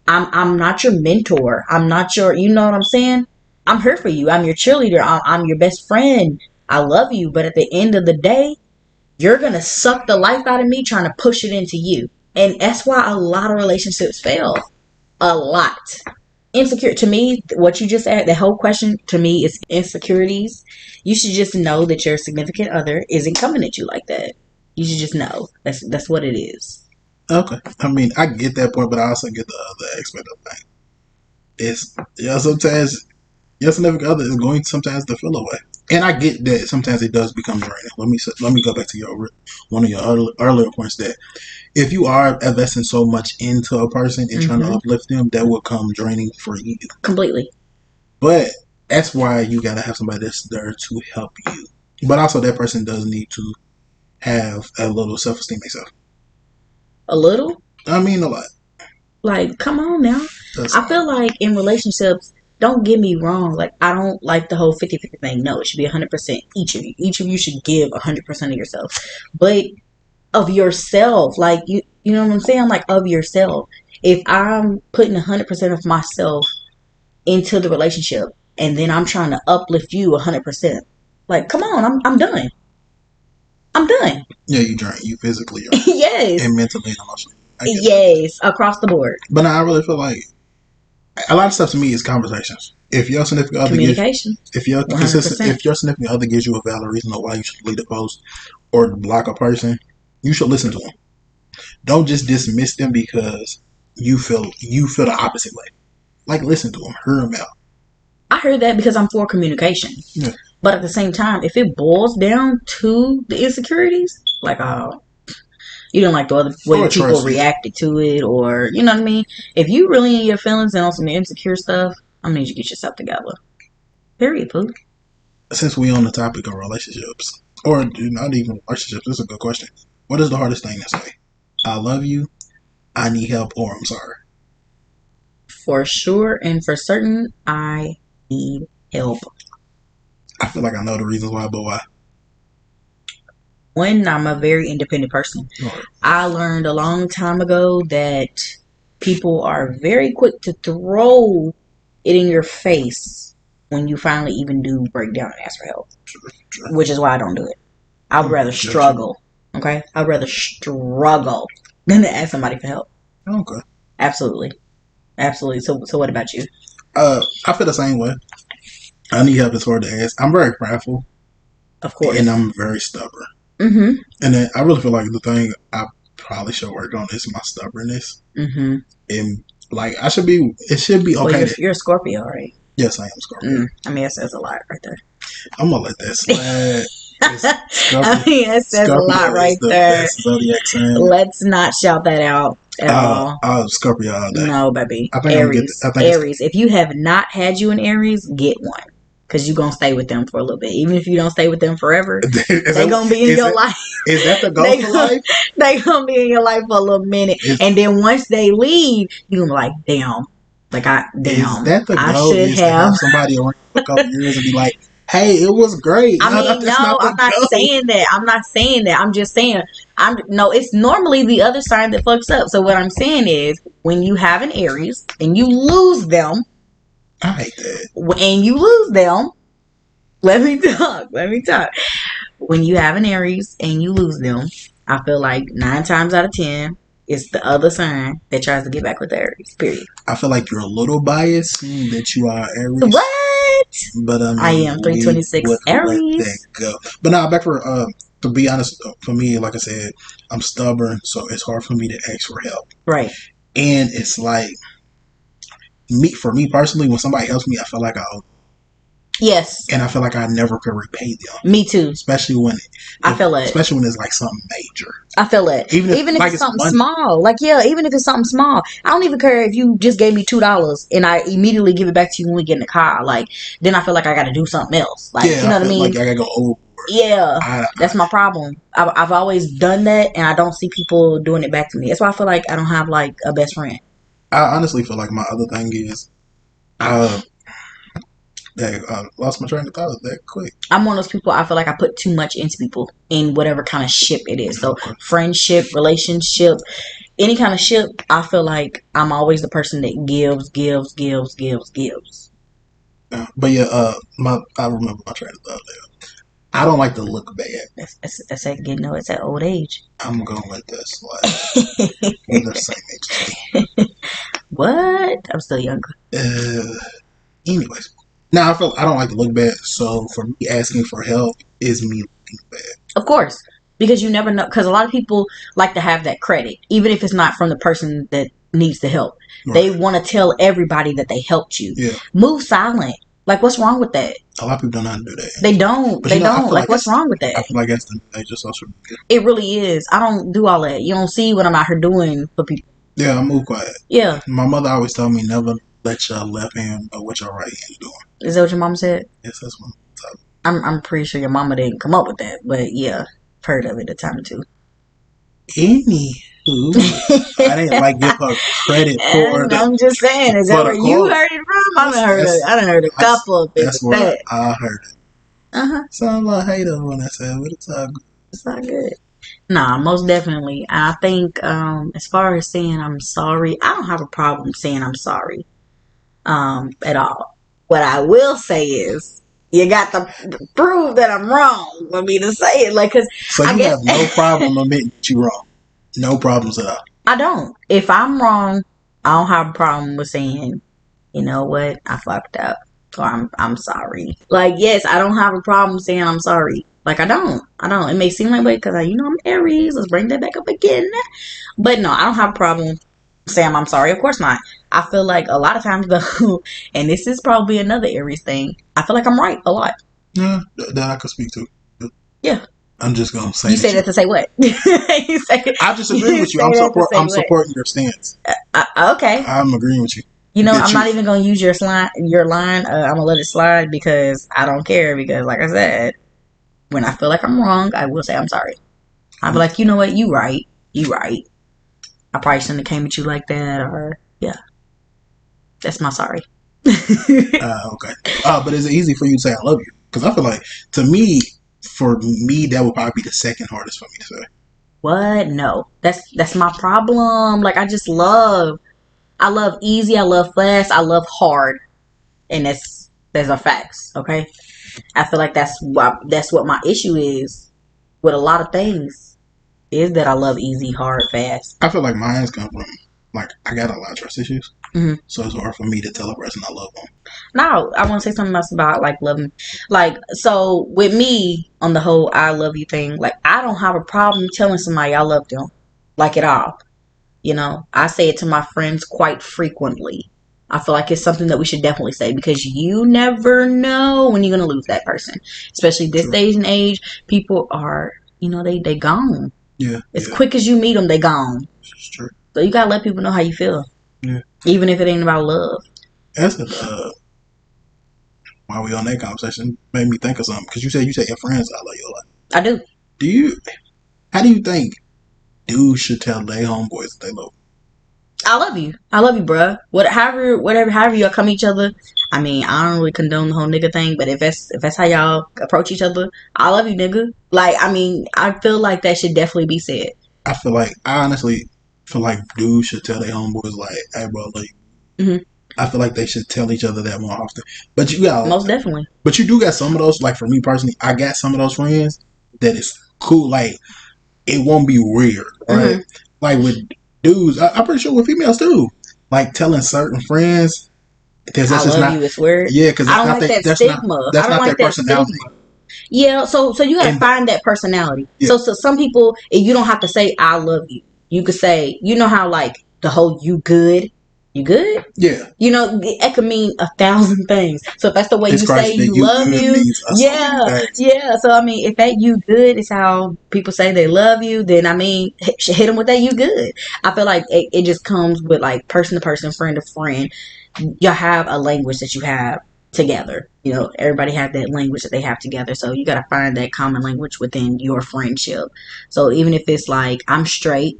I'm not your mentor. I'm not your, you know what I'm saying? I'm here for you. I'm your cheerleader. I'm your best friend. I love you. But at the end of the day, you're going to suck the life out of me trying to push it into you. And that's why a lot of relationships fail. A lot. Insecure, to me, what you just asked, the whole question to me is insecurities. You should just know that your significant other isn't coming at you like that. You should just know. That's what it is. Okay. I mean, I get that point, but I also get the other aspect of thing. It's, sometimes your significant other is going sometimes to feel away. And I get that sometimes it does become draining. Let me go back to one of your earlier points, that if you are investing so much into a person and trying to uplift them, that will come draining for you. Completely. But that's why you gotta have somebody that's there to help you. But also that person does need to have a little self-esteem themselves. A little? I mean a lot. Like, come on now. I feel like in relationships, don't get me wrong. Like, I don't like the whole 50-50 thing. No, it should be 100% each of you. Each of you should give 100% of yourself. But of yourself, like, you know what I'm saying? Like, of yourself. If I'm putting 100% of myself into the relationship and then I'm trying to uplift you 100%, like, come on, I'm done. I'm done. Yeah, you drain. You physically drain. Yes. And mentally and emotionally. Yes, across the board. But now I really feel like a lot of stuff to me is conversations. If your significant other Communication. if your 100%. significant other gives you a valid reason of why you should delete a post or block a person, you should listen to them. Don't just dismiss them because you feel the opposite way. Like, listen to them, hear them out. I heard that because I'm for communication. Yeah. But at the same time, if it boils down to the insecurities, like, you don't like the other way people reacted to it, or, you know what I mean? If you really in your feelings and on some insecure stuff, I'm gonna need you to get yourself together. Period, Pooh. Since we on the topic of relationships, or not even relationships, this is a good question. What is the hardest thing to say? I love you, I need help, or I'm sorry. For sure and for certain, I need help. I feel like I know the reasons why, but why? One, I'm a very independent person. Right. I learned a long time ago that people are very quick to throw it in your face when you finally even do break down and ask for help. Sure. Which is why I don't do it. I would rather struggle. Okay? I'd rather struggle than to ask somebody for help. Okay. Absolutely. Absolutely. So what about you? I feel the same way. I need help as hard to ask. I'm very prideful. Of course. And I'm very stubborn. Mm-hmm. And then I really feel like the thing I probably should work on is my stubbornness. Mm-hmm. And like it should be okay. Well, you're a Scorpio, right? Yes, I am Scorpio. I mean, that says a lot right there. I'm gonna let that slide. I mean, it says Scorpio a lot right there. Zodiac sign. Let's not shout that out at all. Scorpio all day. No, baby. I think Aries. Aries. If you have not had you an Aries, get one. Because you're going to stay with them for a little bit. Even if you don't stay with them forever, they're going to be in your life. Is that the goal for life? They're going to be in your life for a little minute. And then once they leave, you're going to be like, damn. Is that the goal? I should have somebody around for a couple years and be like, hey, it was great. I mean, I'm not saying that. I'm not saying that. I'm just saying, it's normally the other side that fucks up. So what I'm saying is, when you have an Aries and you lose them, I hate that. When you lose them, let me talk. When you have an Aries and you lose them, I feel like 9 times out of 10, it's the other sign that tries to get back with the Aries. Period. I feel like you're a little biased that you are Aries. What? But I am 326 Aries. Let that go. But now back for to be honest, for me, like I said, I'm stubborn, so it's hard for me to ask for help. Right. And it's like for me personally, when somebody helps me, I feel like I owe. Yes. And I feel like I never could repay them. Me too. Especially when especially when it's like something major. I feel it. Even if it's something small. Like, yeah, even if it's something small. I don't even care if you just gave me $2 and I immediately give it back to you when we get in the car. Like, then I feel like I got to do something else. Like, you know what I mean? Like I got to go overboard. Yeah. That's my problem. I've always done that and I don't see people doing it back to me. That's why I feel like I don't have like a best friend. I honestly feel like my other thing is lost my train of thought that quick. I'm one of those people, I feel like I put too much into people in whatever kind of ship it is. So friendship, relationship, any kind of ship, I feel like I'm always the person that gives. But yeah, I remember my train of thought there. I don't like to look bad. That's it's at old age. I'm gonna let that slide. We're the same age too. What? I'm still younger. Anyways. Now, I don't like to look bad, so for me, asking for help is me looking bad. Of course, because you never know, because a lot of people like to have that credit, even if it's not from the person that needs the help. Right. They want to tell everybody that they helped you. Yeah. Move silent. Like, what's wrong with that? A lot of people don't know how to do that. They don't. But they don't. Like, what's wrong with that? I feel like that's the age of social media. It really is. I don't do all that. You don't see what I'm out here doing for people. Yeah, I move quiet. Yeah. My mother always told me never let your left hand know what your right hand doing. Is that what your mom said? Yes, that's what I'm pretty sure your mama didn't come up with that, but yeah, I've heard of it a time or two. Anywho, Ooh, I didn't like give her credit And I'm just saying, is that for the where you quote. heard it from? I done heard a couple of That's people where say it. I heard it. Sound like a hater when I said, but it's all good. It's not good. Nah, most definitely. I think as far as saying I'm sorry, I don't have a problem saying I'm sorry at all. What I will say is you got to prove that I'm wrong for me to say it. Like, cause So I you guess have no problem admitting that you're wrong. No problems at all. I don't. If I'm wrong, I don't have a problem with saying, you know what, I fucked up, or I'm sorry. Like, yes, I don't have a problem saying I'm sorry. Like, I don't. It may seem like way because I'm Aries. Let's bring that back up again. But no, I don't have a problem saying I'm sorry. Of course not. I feel like a lot of times though, and this is probably another Aries thing. I feel like I'm right a lot. Yeah, that I could speak to. Yeah. I'm just gonna say You say that to say what? you say. I just agree You with you. say that to say I'm what? supporting your stance. Okay. I'm agreeing with you. I'm not even gonna use your line. I'm gonna let it slide because I don't care. Because, like I said, when I feel like I'm wrong, I will say I'm sorry. I'll be like, you know what, you right. I probably shouldn't have came at you like that, or yeah, that's my sorry. Okay. But is it easy for you to say I love you? Because I feel like for me, that would probably be the second hardest for me to say. What? No, that's my problem. Like, I love easy, I love fast, I love hard, and there's a facts. Okay, I feel like that's what my issue is with a lot of things, is that I love easy, hard, fast. I feel like mine's come from I got a lot of trust issues, Mm-hmm. so it's hard for me to tell a person I love them. Now, I want to say something else about like loving, like, so with me on the whole I love you thing. Like, I don't have a problem telling somebody I love them, like, at all. I say it to my friends quite frequently. I feel like it's something that we should definitely say because you never know when you're gonna lose that person, especially this day and age. People are, they gone. Yeah. As quick as you meet them, they gone. It's true. So you gotta let people know how you feel. Yeah. Even if it ain't about love. That's while we on that conversation, made me think of something. Because you say your friends I love you a lot. I do. How do you think dudes should tell their homeboys that they love them? I love you. I love you, bruh. However y'all come each other. I mean, I don't really condone the whole nigga thing, but if that's how y'all approach each other, I love you, nigga. Like, I mean, I feel like that should definitely be said. I honestly feel like dudes should tell their homeboys like, "Hey, bro, I love you." Mm-hmm. I feel like they should tell each other that more often. But you got most definitely. But you do got some of those. Like, for me personally, I got some of those friends that is cool. Like, it won't be weird, right? Mm-hmm. Like with dudes, I'm pretty sure with females too. Like telling certain friends, that's just not. You, it's weird. Yeah, because I don't like that stigma. That's not their personality. Yeah, so you gotta find that personality. Yeah. So some people, you don't have to say I love you. You could say, how like the whole you good. You good? Yeah. It could mean 1,000 things. So if that's the way you say you love you, yeah. So I mean, if that you good is how people say they love you, then I mean, hit them with that you good. I feel like it just comes with like person to person, friend to friend. Y'all have a language that you have together. Everybody have that language that they have together. So you got to find that common language within your friendship. So even if it's like, I'm straight,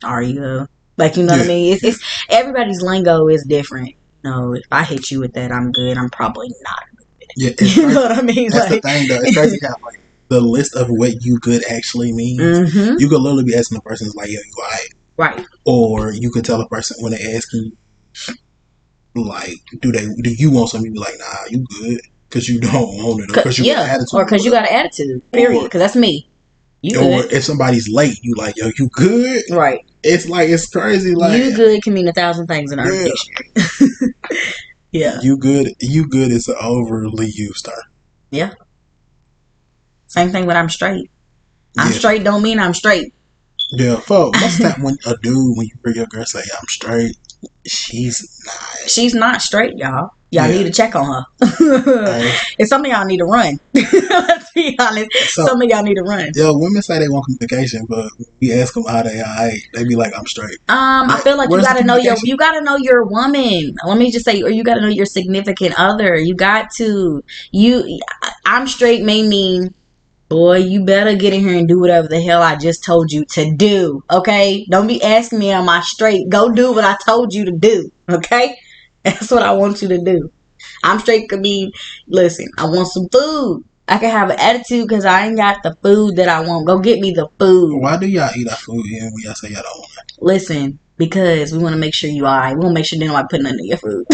are you? Like, what I mean? It's everybody's lingo is different. If I hit you with that, I'm good. I'm probably not good. Yeah, you know what I mean? That's the thing, though. It's crazy how like the list of what you good actually means. Mm-hmm. You could literally be asking the person, like, "Yo, you alright?" Right. Or you could tell a person when they ask you, like, do you want something? You be like, "Nah, you good," because you don't want it, or because you got an attitude, or because you got an attitude. Period. Because that's me. You good. Or if somebody's late, you like, "Yo, you good?" Right. It's like, it's crazy. Like, you good can mean 1,000 things in our dictionary. Yeah. You good is an overly used term. Yeah. Same thing when I'm straight. I'm straight don't mean I'm straight. Yeah, folks. Most of the time when you hear your girl say I'm straight, she's not straight, y'all. Y'all need to check on her. It's something y'all need to run. Let's be honest. Some of y'all need to run. Yeah, women say they want communication, but when we ask them how they be like, I'm straight. I feel like you gotta know your woman. Let me just say, or you gotta know your significant other. You got to. I'm straight may mean Boy, you better get in here and do whatever the hell I just told you to do. Okay? Don't be asking me, am I straight? Go do what I told you to do. Okay? That's what I want you to do. I'm straight could be, listen, I want some food. I can have an attitude because I ain't got the food that I want. Go get me the food. Why do y'all eat our food here when y'all say y'all don't want it? Listen, because we want to make sure you alright. We want to make sure nobody putting nothing in your food.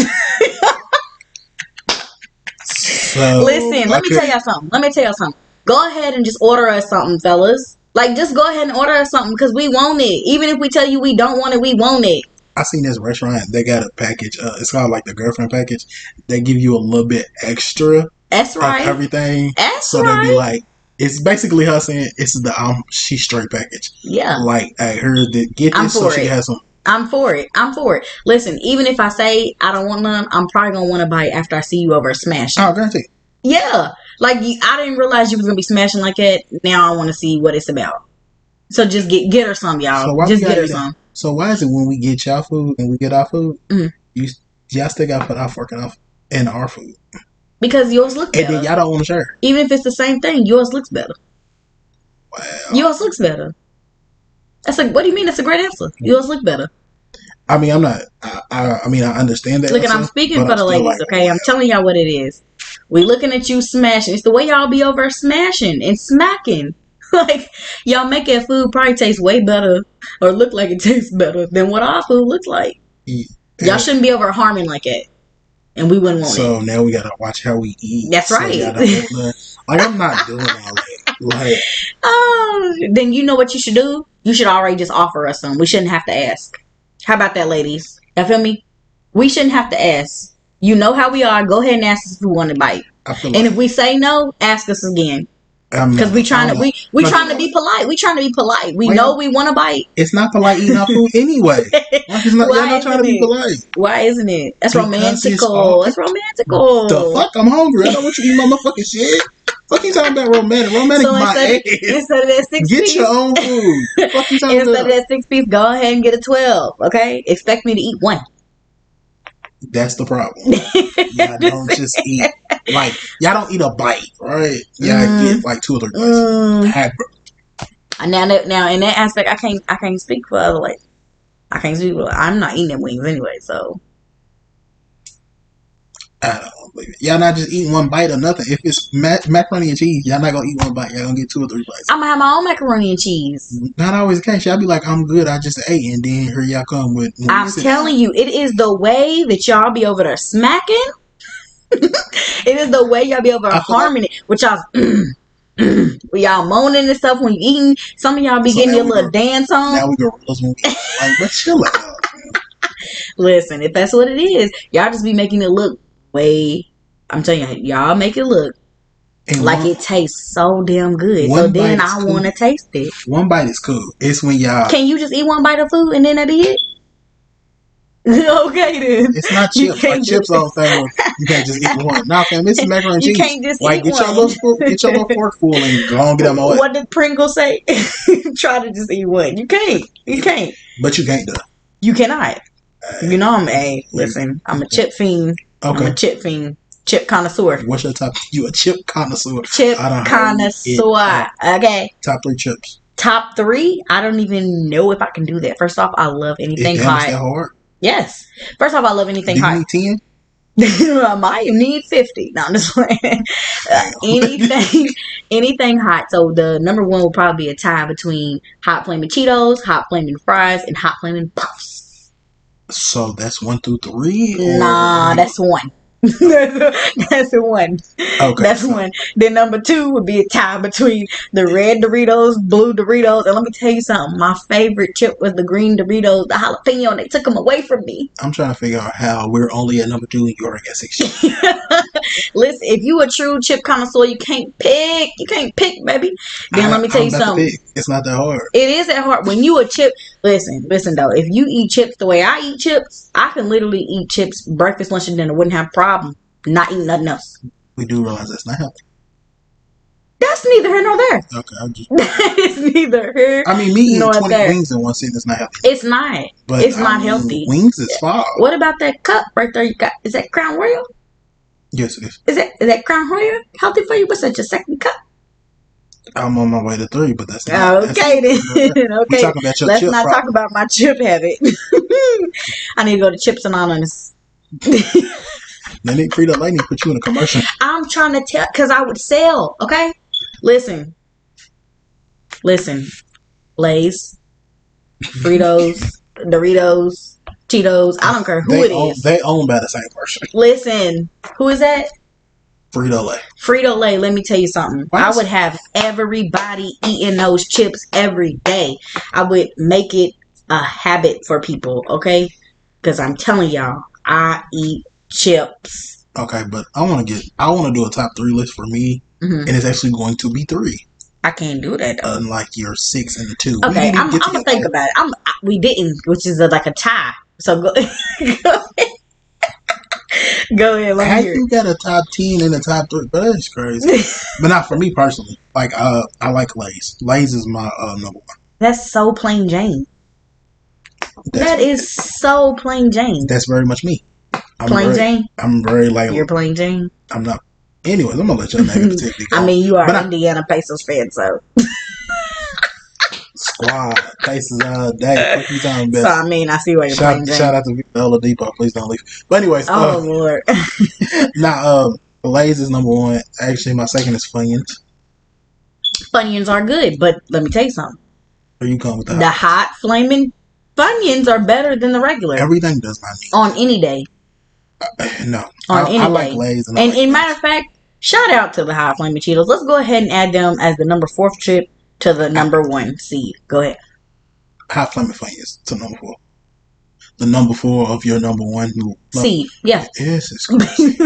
So, listen, let me tell y'all something. Go ahead and just order us something, fellas. Like, just go ahead and order us something because we want it. Even if we tell you we don't want it, we want it. I seen this restaurant. They got a package. It's called like the girlfriend package. They give you a little bit extra. That's right. Of everything. That's so right. They be like, it's basically her saying it's the she straight package. Yeah. Like, I heard that get this so she has some. I'm for it. Listen, even if I say I don't want none, I'm probably gonna want to bite after I see you over smashing. Oh, guarantee. Yeah. Like, I didn't realize you was gonna be smashing like that. Now I want to see what it's about. So just get her some, y'all. So just get her some. So why is it when we get y'all food and we get our food, y'all still got to put our fork in our food? Because yours looks better. And then y'all don't want to share. Even if it's the same thing, yours looks better. Wow. Yours looks better. That's like, what do you mean? That's a great answer. Yours look better. I mean, I'm not. I mean, I understand that. Look, and I'm speaking for the ladies, like, okay? Wow. I'm telling y'all what it is. We looking at you smashing. It's the way y'all be over smashing and smacking. Like, y'all make that food probably taste way better or look like it tastes better than what our food looks like. Yeah. Y'all shouldn't be over harming like that. And we wouldn't want it. So now we got to watch how we eat. That's right. Like, I'm not doing all that. Like, then you know what you should do? You should already just offer us some. We shouldn't have to ask. How about that, ladies? Y'all feel me? We shouldn't have to ask. You know how we are. Go ahead and ask us if we want to bite. And if we say no, ask us again. Because we trying to be polite. We trying to be polite. We know we want to bite. It's not polite eating our food anyway. Y'all not trying to be polite. Why isn't it? That's romantical. That's romantical. The fuck? I'm hungry. I don't want you to eat my motherfucking shit. Fuck you talking about romantic? Romantic so my ass. Instead of that 6 get piece. Get your own food. Fuck you talking instead about? Of that 6 piece, go ahead and get a 12. Okay? Expect me to eat one. That's the problem. Y'all don't just eat. Like, y'all don't eat a bite, right? Y'all get like 2 or 3 bites. Now, in that aspect, I can't speak for other ladies. I'm not eating them wings anyway, so. I don't believe it. Y'all not just eating one bite or nothing. If it's macaroni and cheese, y'all not gonna eat one bite. Y'all gonna get 2 or 3 bites. I'm gonna have my own macaroni and cheese. Not always the case. Y'all be like, I'm good. I just ate, and then here y'all come with. I'm telling you, it is the way that y'all be over there smacking. It is the way y'all be over there harming it, which y'all. Y'all moaning and stuff when you eating. Some of y'all be getting your little dance on. Now we go when we eat. Like, but chill out. Listen, if that's what it is, y'all just be making it look I'm telling y'all make it look and like it tastes so damn good. So then I want to taste it. One bite is cool. It's when y'all. Can you just eat one bite of food and then that be it? Okay then. It's not chips. Like chips all the time. You can't just eat one. Nah, fam, it's macaroni and cheese. You can't just like, eat one. Get your little fork full and go on get them all. What did Pringle say? Try to just eat one. You can't. But you can't though. You cannot. You know I'm I'm a chip fiend. Okay. I'm a chip fiend. Chip connoisseur. What's your top? You a chip connoisseur. Chip connoisseur. Okay. Top 3 chips. Top 3? I don't even know if I can do that. First off, I love anything hot. Is that hard? Yes. First off, I love anything hot. Do you need 10? I might need 50. No, I'm just playing. Anything hot. So the number 1 will probably be a tie between hot flaming Cheetos, hot flaming fries, and hot flaming puffs. So that's 1 through 3? Nah, that's 1. That's 1. Okay. That's 1. Then number 2 would be a tie between the red Doritos, blue Doritos, and let me tell you something. My favorite chip was the green Doritos, the jalapeno, and they took them away from me. I'm trying to figure out how we're only at number 2 and you already got 6 chips. Listen, if you a true chip connoisseur, you can't pick. You can't pick, baby. Then let me tell you something. It's not that hard. It is that hard. When you a chip, listen though. If you eat chips the way I eat chips, I can literally eat chips breakfast, lunch, and dinner. Wouldn't have a problem not eating nothing else. We do realize that's not healthy. That's neither here nor there. Okay, it's neither here. I mean, me eating 20 wings in one sitting is not healthy. It's not. But it's not healthy. Wings is fine. What about that cup right there? You got? Is that Crown Royal? Yes, it is. Is that Crown Royal healthy for you? What's that? Your second cup? I'm on my way to 3, but that's not. Okay then. We Okay. talking about your Let's chip not talk problem. about my chip habit. I need to go to Chips Anonymous. They need Frito-Lay need to put you in a commercial. I'm trying to tell, because I would sell. Okay. Listen. Lay's, Fritos, Doritos, Cheetos. I don't care who it is. They own by the same person. Listen. Who is that? Frito-Lay. Frito-Lay, let me tell you something. What? I would have everybody eating those chips every day. I would make it a habit for people, okay? Because I'm telling y'all, I eat chips. Okay, but I want to do a top 3 list for me, and it's actually going to be 3. I can't do that though. Unlike your 6 and the 2. Okay, I'm gonna think about it. We didn't, which is like a tie. So go, go ahead. Let me How hear you got a top 10 and a top 3? But that's crazy. But not for me personally. Like I like Lay's. Lay's is my number 1. That's so plain Jane. That is so plain Jane. That's very much me. Jane. I'm very like. You're plain Jane. I'm not. Anyways, I'm gonna let your negativity go. I mean, you are an Indiana Pacers fan, so. Squad Pacers day. What you talking about? So I mean, I see why you're plain Jane. Shout out to Oladipo. Please don't leave. But anyways, Lord. Now, Lay's is number 1. Actually, my second is Funyuns. Funyuns are good, but let me tell you something. Where you come with that? The hot flaming Funyuns are better than the regular. Everything does not need on any day. No, on any day. I like Lay's, and in matter of fact, shout out to the hot flaming Cheetos. Let's go ahead and add them as the number 4th chip to the number 1 seed. Go ahead. Hot flaming Funyuns to number 4. The number 4 of your number 1 seed. Yeah. Yes, it's crazy.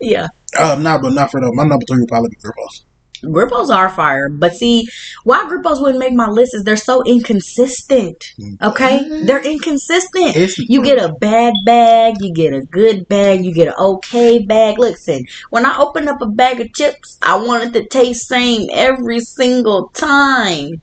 yeah. But not for my number 3 would probably be Grippos. Grippos are fire, but see, why Grippos wouldn't make my list is they're so inconsistent. Okay, they're inconsistent. You get a bad bag, you get a good bag, you get an okay bag. Listen, when I open up a bag of chips, I want it to taste same every single time.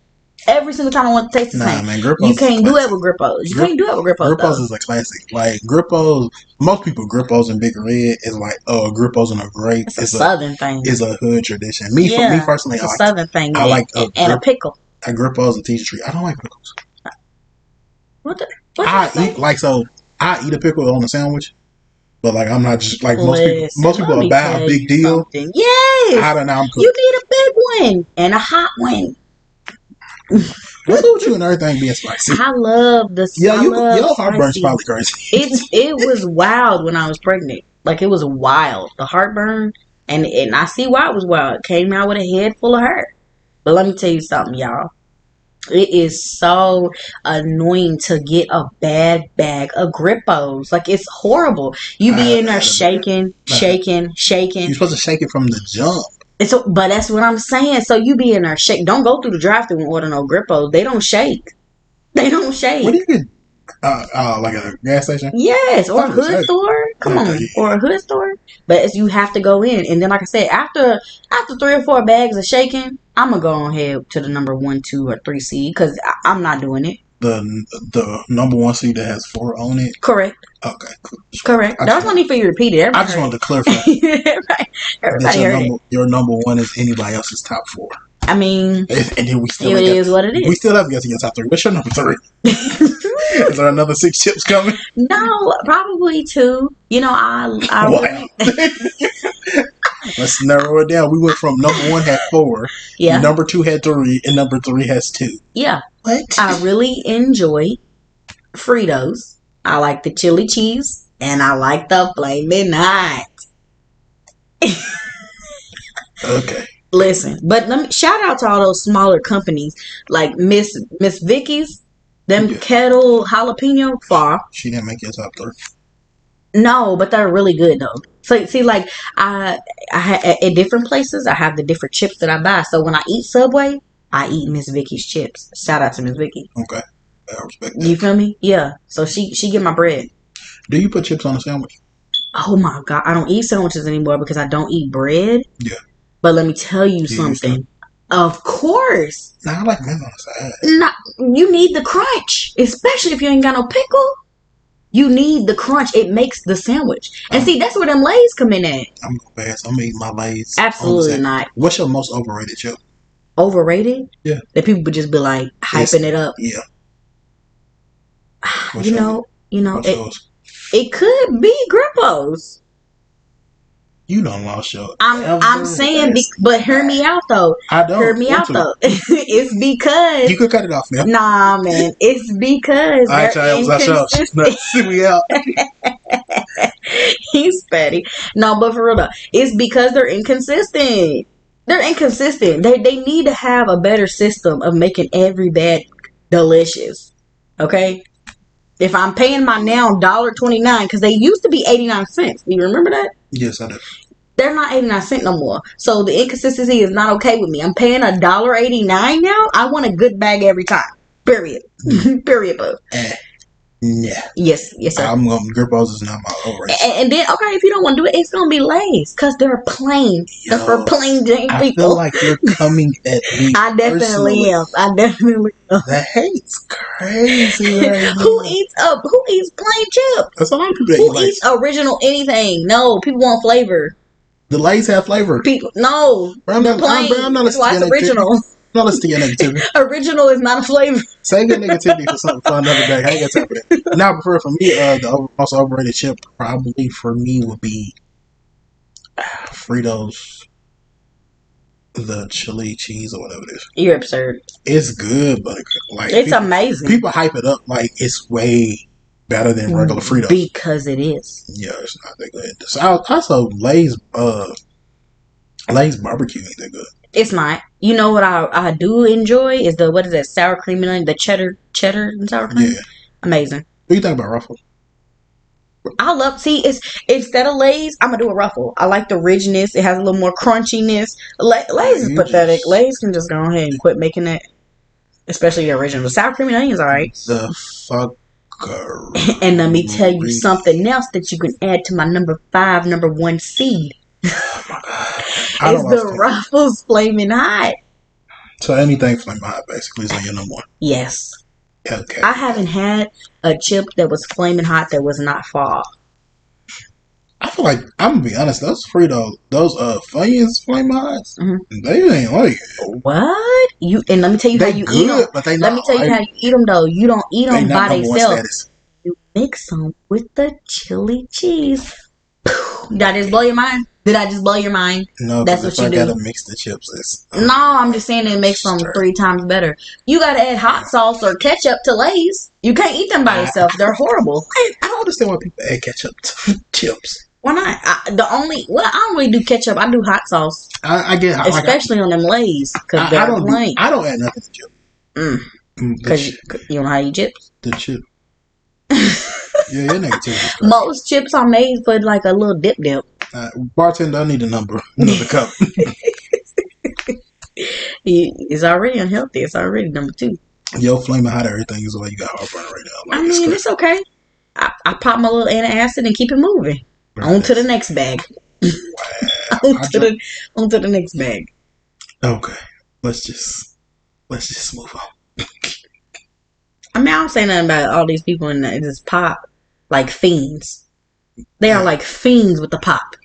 Every single time I want to taste the same. Man, Grippos you can't do it with Grippos. You can't do it with Grippos. Grippos is a classic. Like Grippos, most people Grippos and Big Red is like Grippos and a grape. It's a southern thing. It's a hood tradition. For me personally, it's a southern thing. I like and a pickle. A Grippos and Teacher Tree. I don't like pickles. What I eat a pickle on a sandwich. But like I'm not just like most people are about a big deal. Something. Yes. I don't know. You need a big one and a hot one. What's up with you and everything being spicy? I love the your heartburn's probably crazy. It was wild when I was pregnant. Like it was wild. The heartburn and I see why it was wild. It came out with a head full of hurt. But let me tell you something, y'all. It is so annoying to get a bad bag of Grippos. Like it's horrible. You be in there shaking. You're supposed to shake it from the jump. But that's what I'm saying. So you be in there shake. Don't go through the drive-thru and order no Grippos. They don't shake. What do you get? Like a gas station? Yes, or a hood store. Come on, or a hood store. But you have to go in, and then like I said, after 3 or 4 bags of shaking, I'm gonna go ahead to the number 1, 2, or 3 seed because I'm not doing it. The number 1 seed that has 4 on it. Correct. Okay, cool. Correct. That's no need for you to repeat it. I just wanted to clarify. Right. Everybody your number 1 is anybody else's top 4. I mean, and then we still is what it is. We still have to get to your top 3. What's your number 3? Is there another 6 chips coming? No, probably 2. You know, Wow. Let's narrow it down. We went from number 1 had 4. Yeah. Number 2 had 3, and number 3 has 2. Yeah. What? I really enjoy Fritos. I like the chili cheese, and I like the flaming hot. Okay. Listen, but let me shout out to all those smaller companies like Miss Vicky's, them kettle jalapeno far. She didn't make your top 3. No, but they're really good though. So see, like I at different places, I have the different chips that I buy. So when I eat Subway, I eat Miss Vicky's chips. Shout out to Miss Vicky. Okay, I respect that. You feel me? Yeah. So she get my bread. Do you put chips on a sandwich? Oh my God, I don't eat sandwiches anymore because I don't eat bread. Yeah. But let me tell you something. Of course. Nah, I like mint on the side. You need the crunch, especially if you ain't got no pickle. You need the crunch. It makes the sandwich. And see, that's where them Lay's come in at. I'm going to pass. I'm eating my Lay's. Absolutely not. What's your most overrated chip? overrated. Yeah. That people would just be like hyping it up. Yeah. You know, What it could be Grippos. You done lost your. I'm saying, but hear me out though. I don't Hear me want out to. though. It's because You could cut it off now. Nah, man. It's because All right, they're y'all. inconsistent. See me out. He's petty. No, but for real though, it's because they're inconsistent. They're inconsistent. They need to have a better system of making every bag delicious. Okay? If I'm paying my now $1.29, because they used to be 89 cents. Do you remember that? Yes, I do. They're not 89 cents no more. So the inconsistency is not okay with me. I'm paying $1.89 now. I want a good bag every time. Period. Period, boo. Yeah. Yes, sir. I'm going to Grippos is not my overrated. And then, okay, if you don't want to do it, it's going to be Lay's. Because they're plain. They're for plain Jane people. I feel like you're coming at me. I definitely am. The hate's crazy right now. Who eats plain chips? That's a lot of people that Who eats original anything? No, people want flavor. The Lay's have flavor. No, they're plain. That's why it's original. No, let's see your negativity. Original is not a flavor. Save your negativity for another day. I ain't got time for that. Now, for me, the most overrated chip probably for me would be Fritos, the chili cheese or whatever it is. You're absurd. It's good, but like it's amazing. People hype it up like it's way better than regular Fritos because it is. Yeah, it's not that good. So also Lay's barbecue ain't that good. It's not. You know what I do enjoy is what is that, sour cream and onion, the cheddar and sour cream. Yeah, amazing. What do you think about Ruffles? I love. See, it's instead of Lay's, I'm gonna do a Ruffle. I like the richness. It has a little more crunchiness. Lay's is pathetic. Lay's can just go ahead and quit making that, especially the original. The sour cream and onions, all right. The fuck. And let me tell you something else that you can add to my number 1 seed. Oh my god! It's the Ruffles Flaming Hot. So anything Flaming Hot basically is on your number 1. Yes. Okay. I haven't had a chip that was Flaming Hot that was not fall. I feel like I'm gonna be honest. Those Fritos, those Funyuns Flaming Hots, they ain't like it. What you? And let me tell you how you eat them. But they let me tell you how you eat them though. You don't eat them by themselves. You mix them with the chili cheese. Did I just blow your mind? No, that's what you do. I gotta mix the chips. No, I'm just saying it makes them 3 times better. You gotta add hot sauce or ketchup to Lay's. You can't eat them by yourself. They're horrible. I don't understand why people add ketchup to chips. Why not? I don't really do ketchup. I do hot sauce. I get especially on them Lay's because they're plain. I don't add nothing to chips. Because you don't know how you eat chips. The chip. Yeah, your negativity. Most chips are made for like a little dip. Bartender, I need another cup. It's already unhealthy. It's already number 2. Yo, Flaming Hot everything is why you got heartburn right now. Like, it's okay. I pop my little antacid and keep it moving. Right. On to the next bag. Wow. on to the next bag. Okay, let's just move on. I mean, I don't say nothing about all these people in this pop like fiends. They are like fiends with the pop.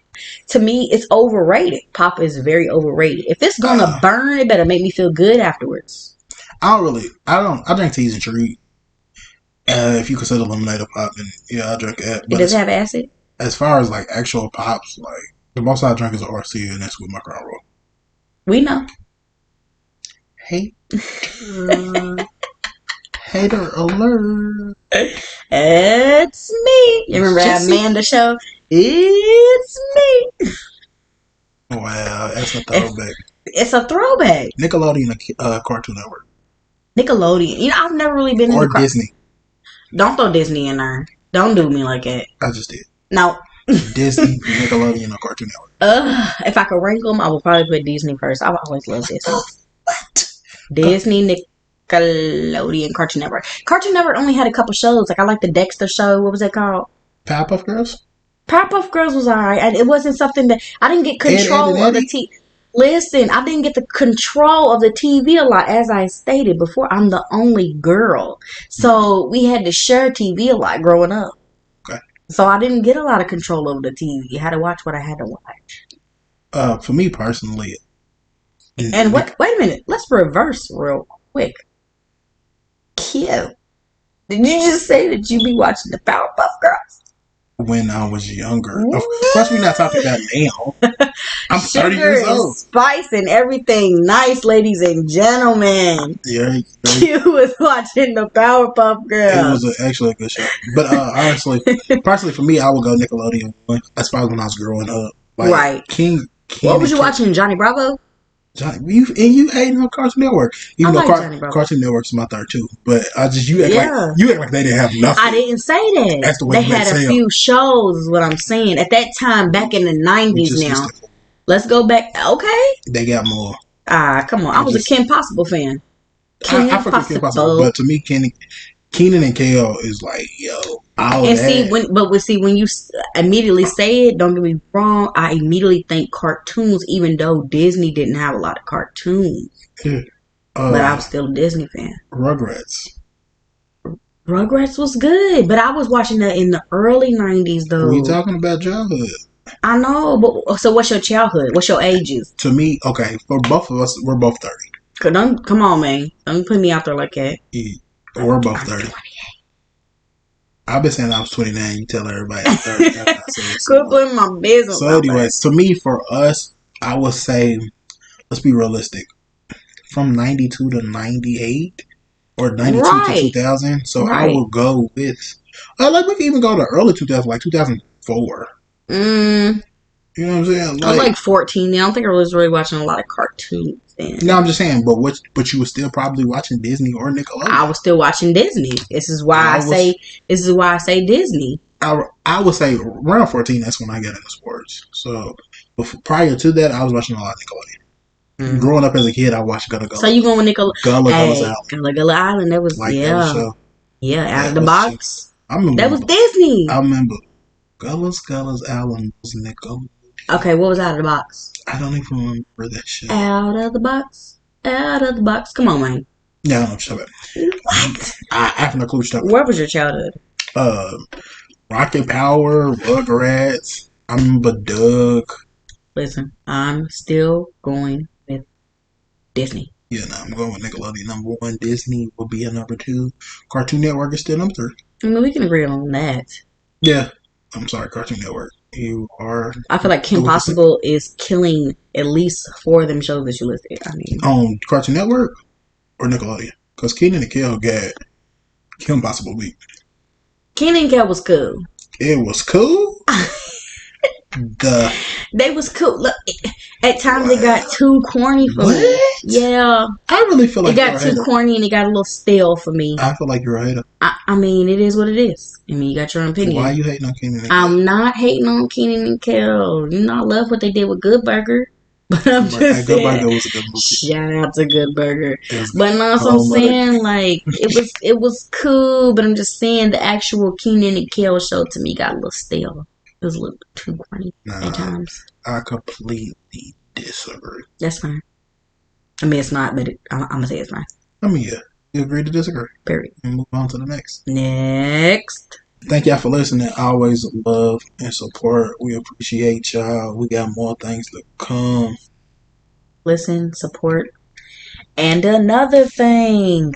To me, it's overrated. Pop is very overrated. If it's gonna burn, it better make me feel good afterwards. I drink Teas and Treat. If you consider lemonade a pop, then yeah, I drink that. Does it have acid? As far as like actual pops, like the most I drink is an RC, and that's with my crown roll. We know. Hey. Hater alert. It's me. You remember Jessie? That Amanda show? It's me. Wow, that's a throwback. It's a throwback. Nickelodeon, Cartoon Network. Nickelodeon. You know, I've never really been into Disney. Don't throw Disney in there. Don't do me like that. I just did. No. Disney, Nickelodeon, or Cartoon Network. If I could rank them, I would probably put Disney first. I've always loved Disney. What? Disney, Nickelodeon, Cartoon Network. Cartoon Network only had a couple shows. Like I like the Dexter show. What was that called? Powerpuff Girls. Powerpuff Girls was alright, and it wasn't something that I didn't get control of the TV. Listen, I didn't get the control of the TV a lot. As I stated before, I'm the only girl, so we had to share TV a lot growing up. Okay. So I didn't get a lot of control over the TV. I had to watch what I had to watch. For me personally, And what? Wait a minute. Let's reverse real quick. Cute. Did you just say that you be watching the Powerpuff Girls? When I was younger. Of course, we're not talking about now. I'm 30 Sugar years and old. spice and everything nice, ladies and gentlemen. Yeah, Q was watching the Powerpuff Girls. it was actually a good show. But honestly, personally for me, I would go Nickelodeon. That's probably when I was growing up. Like, Right. King What was you watching? Johnny Bravo? You hating on Cartoon Network, even though Johnny Bravo. Cartoon Network's my third too. But you act like they didn't have nothing. I didn't say that. That's the way they had a few shows. Is what I'm saying. At that time, back in the '90s. Now, let's go back. Okay. They got more. Come on. I was a Kim Possible fan. I forget Kim Possible, but to me, Keenan and Kel is like, yo. And see, when you immediately say it, don't get me wrong, I immediately think cartoons, even though Disney didn't have a lot of cartoons. But I was still a Disney fan. Rugrats was good, but I was watching that in the early 90s, though. We talking about childhood. I know, but so what's your childhood? What's your ages? To me, okay, for both of us, we're both 30. Come on, man. Don't put me out there like that. Yeah, we're both 30. I've been saying I was 29. You tell everybody I'm 30. Quit putting my business. So, anyways, to me, for us, I would say, let's be realistic. From 92 to 98 or 92 to 2000. So I will go with, like, we can even go to early 2000, like 2004. You know what I'm saying? I was like 14. I don't think I was really watching a lot of cartoons then. No, I'm just saying, but you were still probably watching Disney or Nickelodeon. I was still watching Disney. This is why I say Disney. I would say around 14, that's when I got into sports. So prior to that, I was watching a lot of Nickelodeon. Mm-hmm. Growing up as a kid, I watched Gullah Gullah. So you going with Nickelodeon? Gullah Island. Gullah Gullah Island. That was, like, that out of the box. I remember that was Disney. I remember Gullah's Island was Nickelodeon. Okay, what was out of the box? I don't even remember that shit. Out of the box. Come on, man. Yeah, I don't know what you're talking about. What? I have no clue what you're talking about. Where was your childhood? Rocket Power, Rugrats. I remember Doug. Listen, I'm still going with Disney. Yeah, no, I'm going with Nickelodeon number 1. Disney will be a number 2. Cartoon Network is still number 3. I mean, we can agree on that. Yeah. I'm sorry, Cartoon Network. You are... I feel like Kim Possible is killing at least 4 of them shows that you listed. I mean... On Cartoon Network or Nickelodeon? Because Kenan and Kel got Kim Possible beat. Kenan and Kel was cool. It was cool? They was cool. Look, at times it got too corny for me. Yeah. I really feel like it got too corny and it got a little stale for me. I feel like you're a hater. I mean, it is what it is. I mean, you got your own opinion. Why are you hating on Kenan and Kel? I'm not hating on Kenan and Kel. You know, I love what they did with Good Burger. But I'm just saying, Good Burger was a good movie. Shout out to Good Burger. But no, I'm saying, like, it was cool, but I'm just saying the actual Kenan and Kel show to me got a little stale. It was a little too corny at times. I completely disagree. That's fine. I mean, it's not, but I'm going to say it's fine. I mean, yeah. You agree to disagree. Period. And move on to the next. Next. Thank y'all for listening. Always love and support. We appreciate y'all. We got more things to come. Listen, support. And another thing.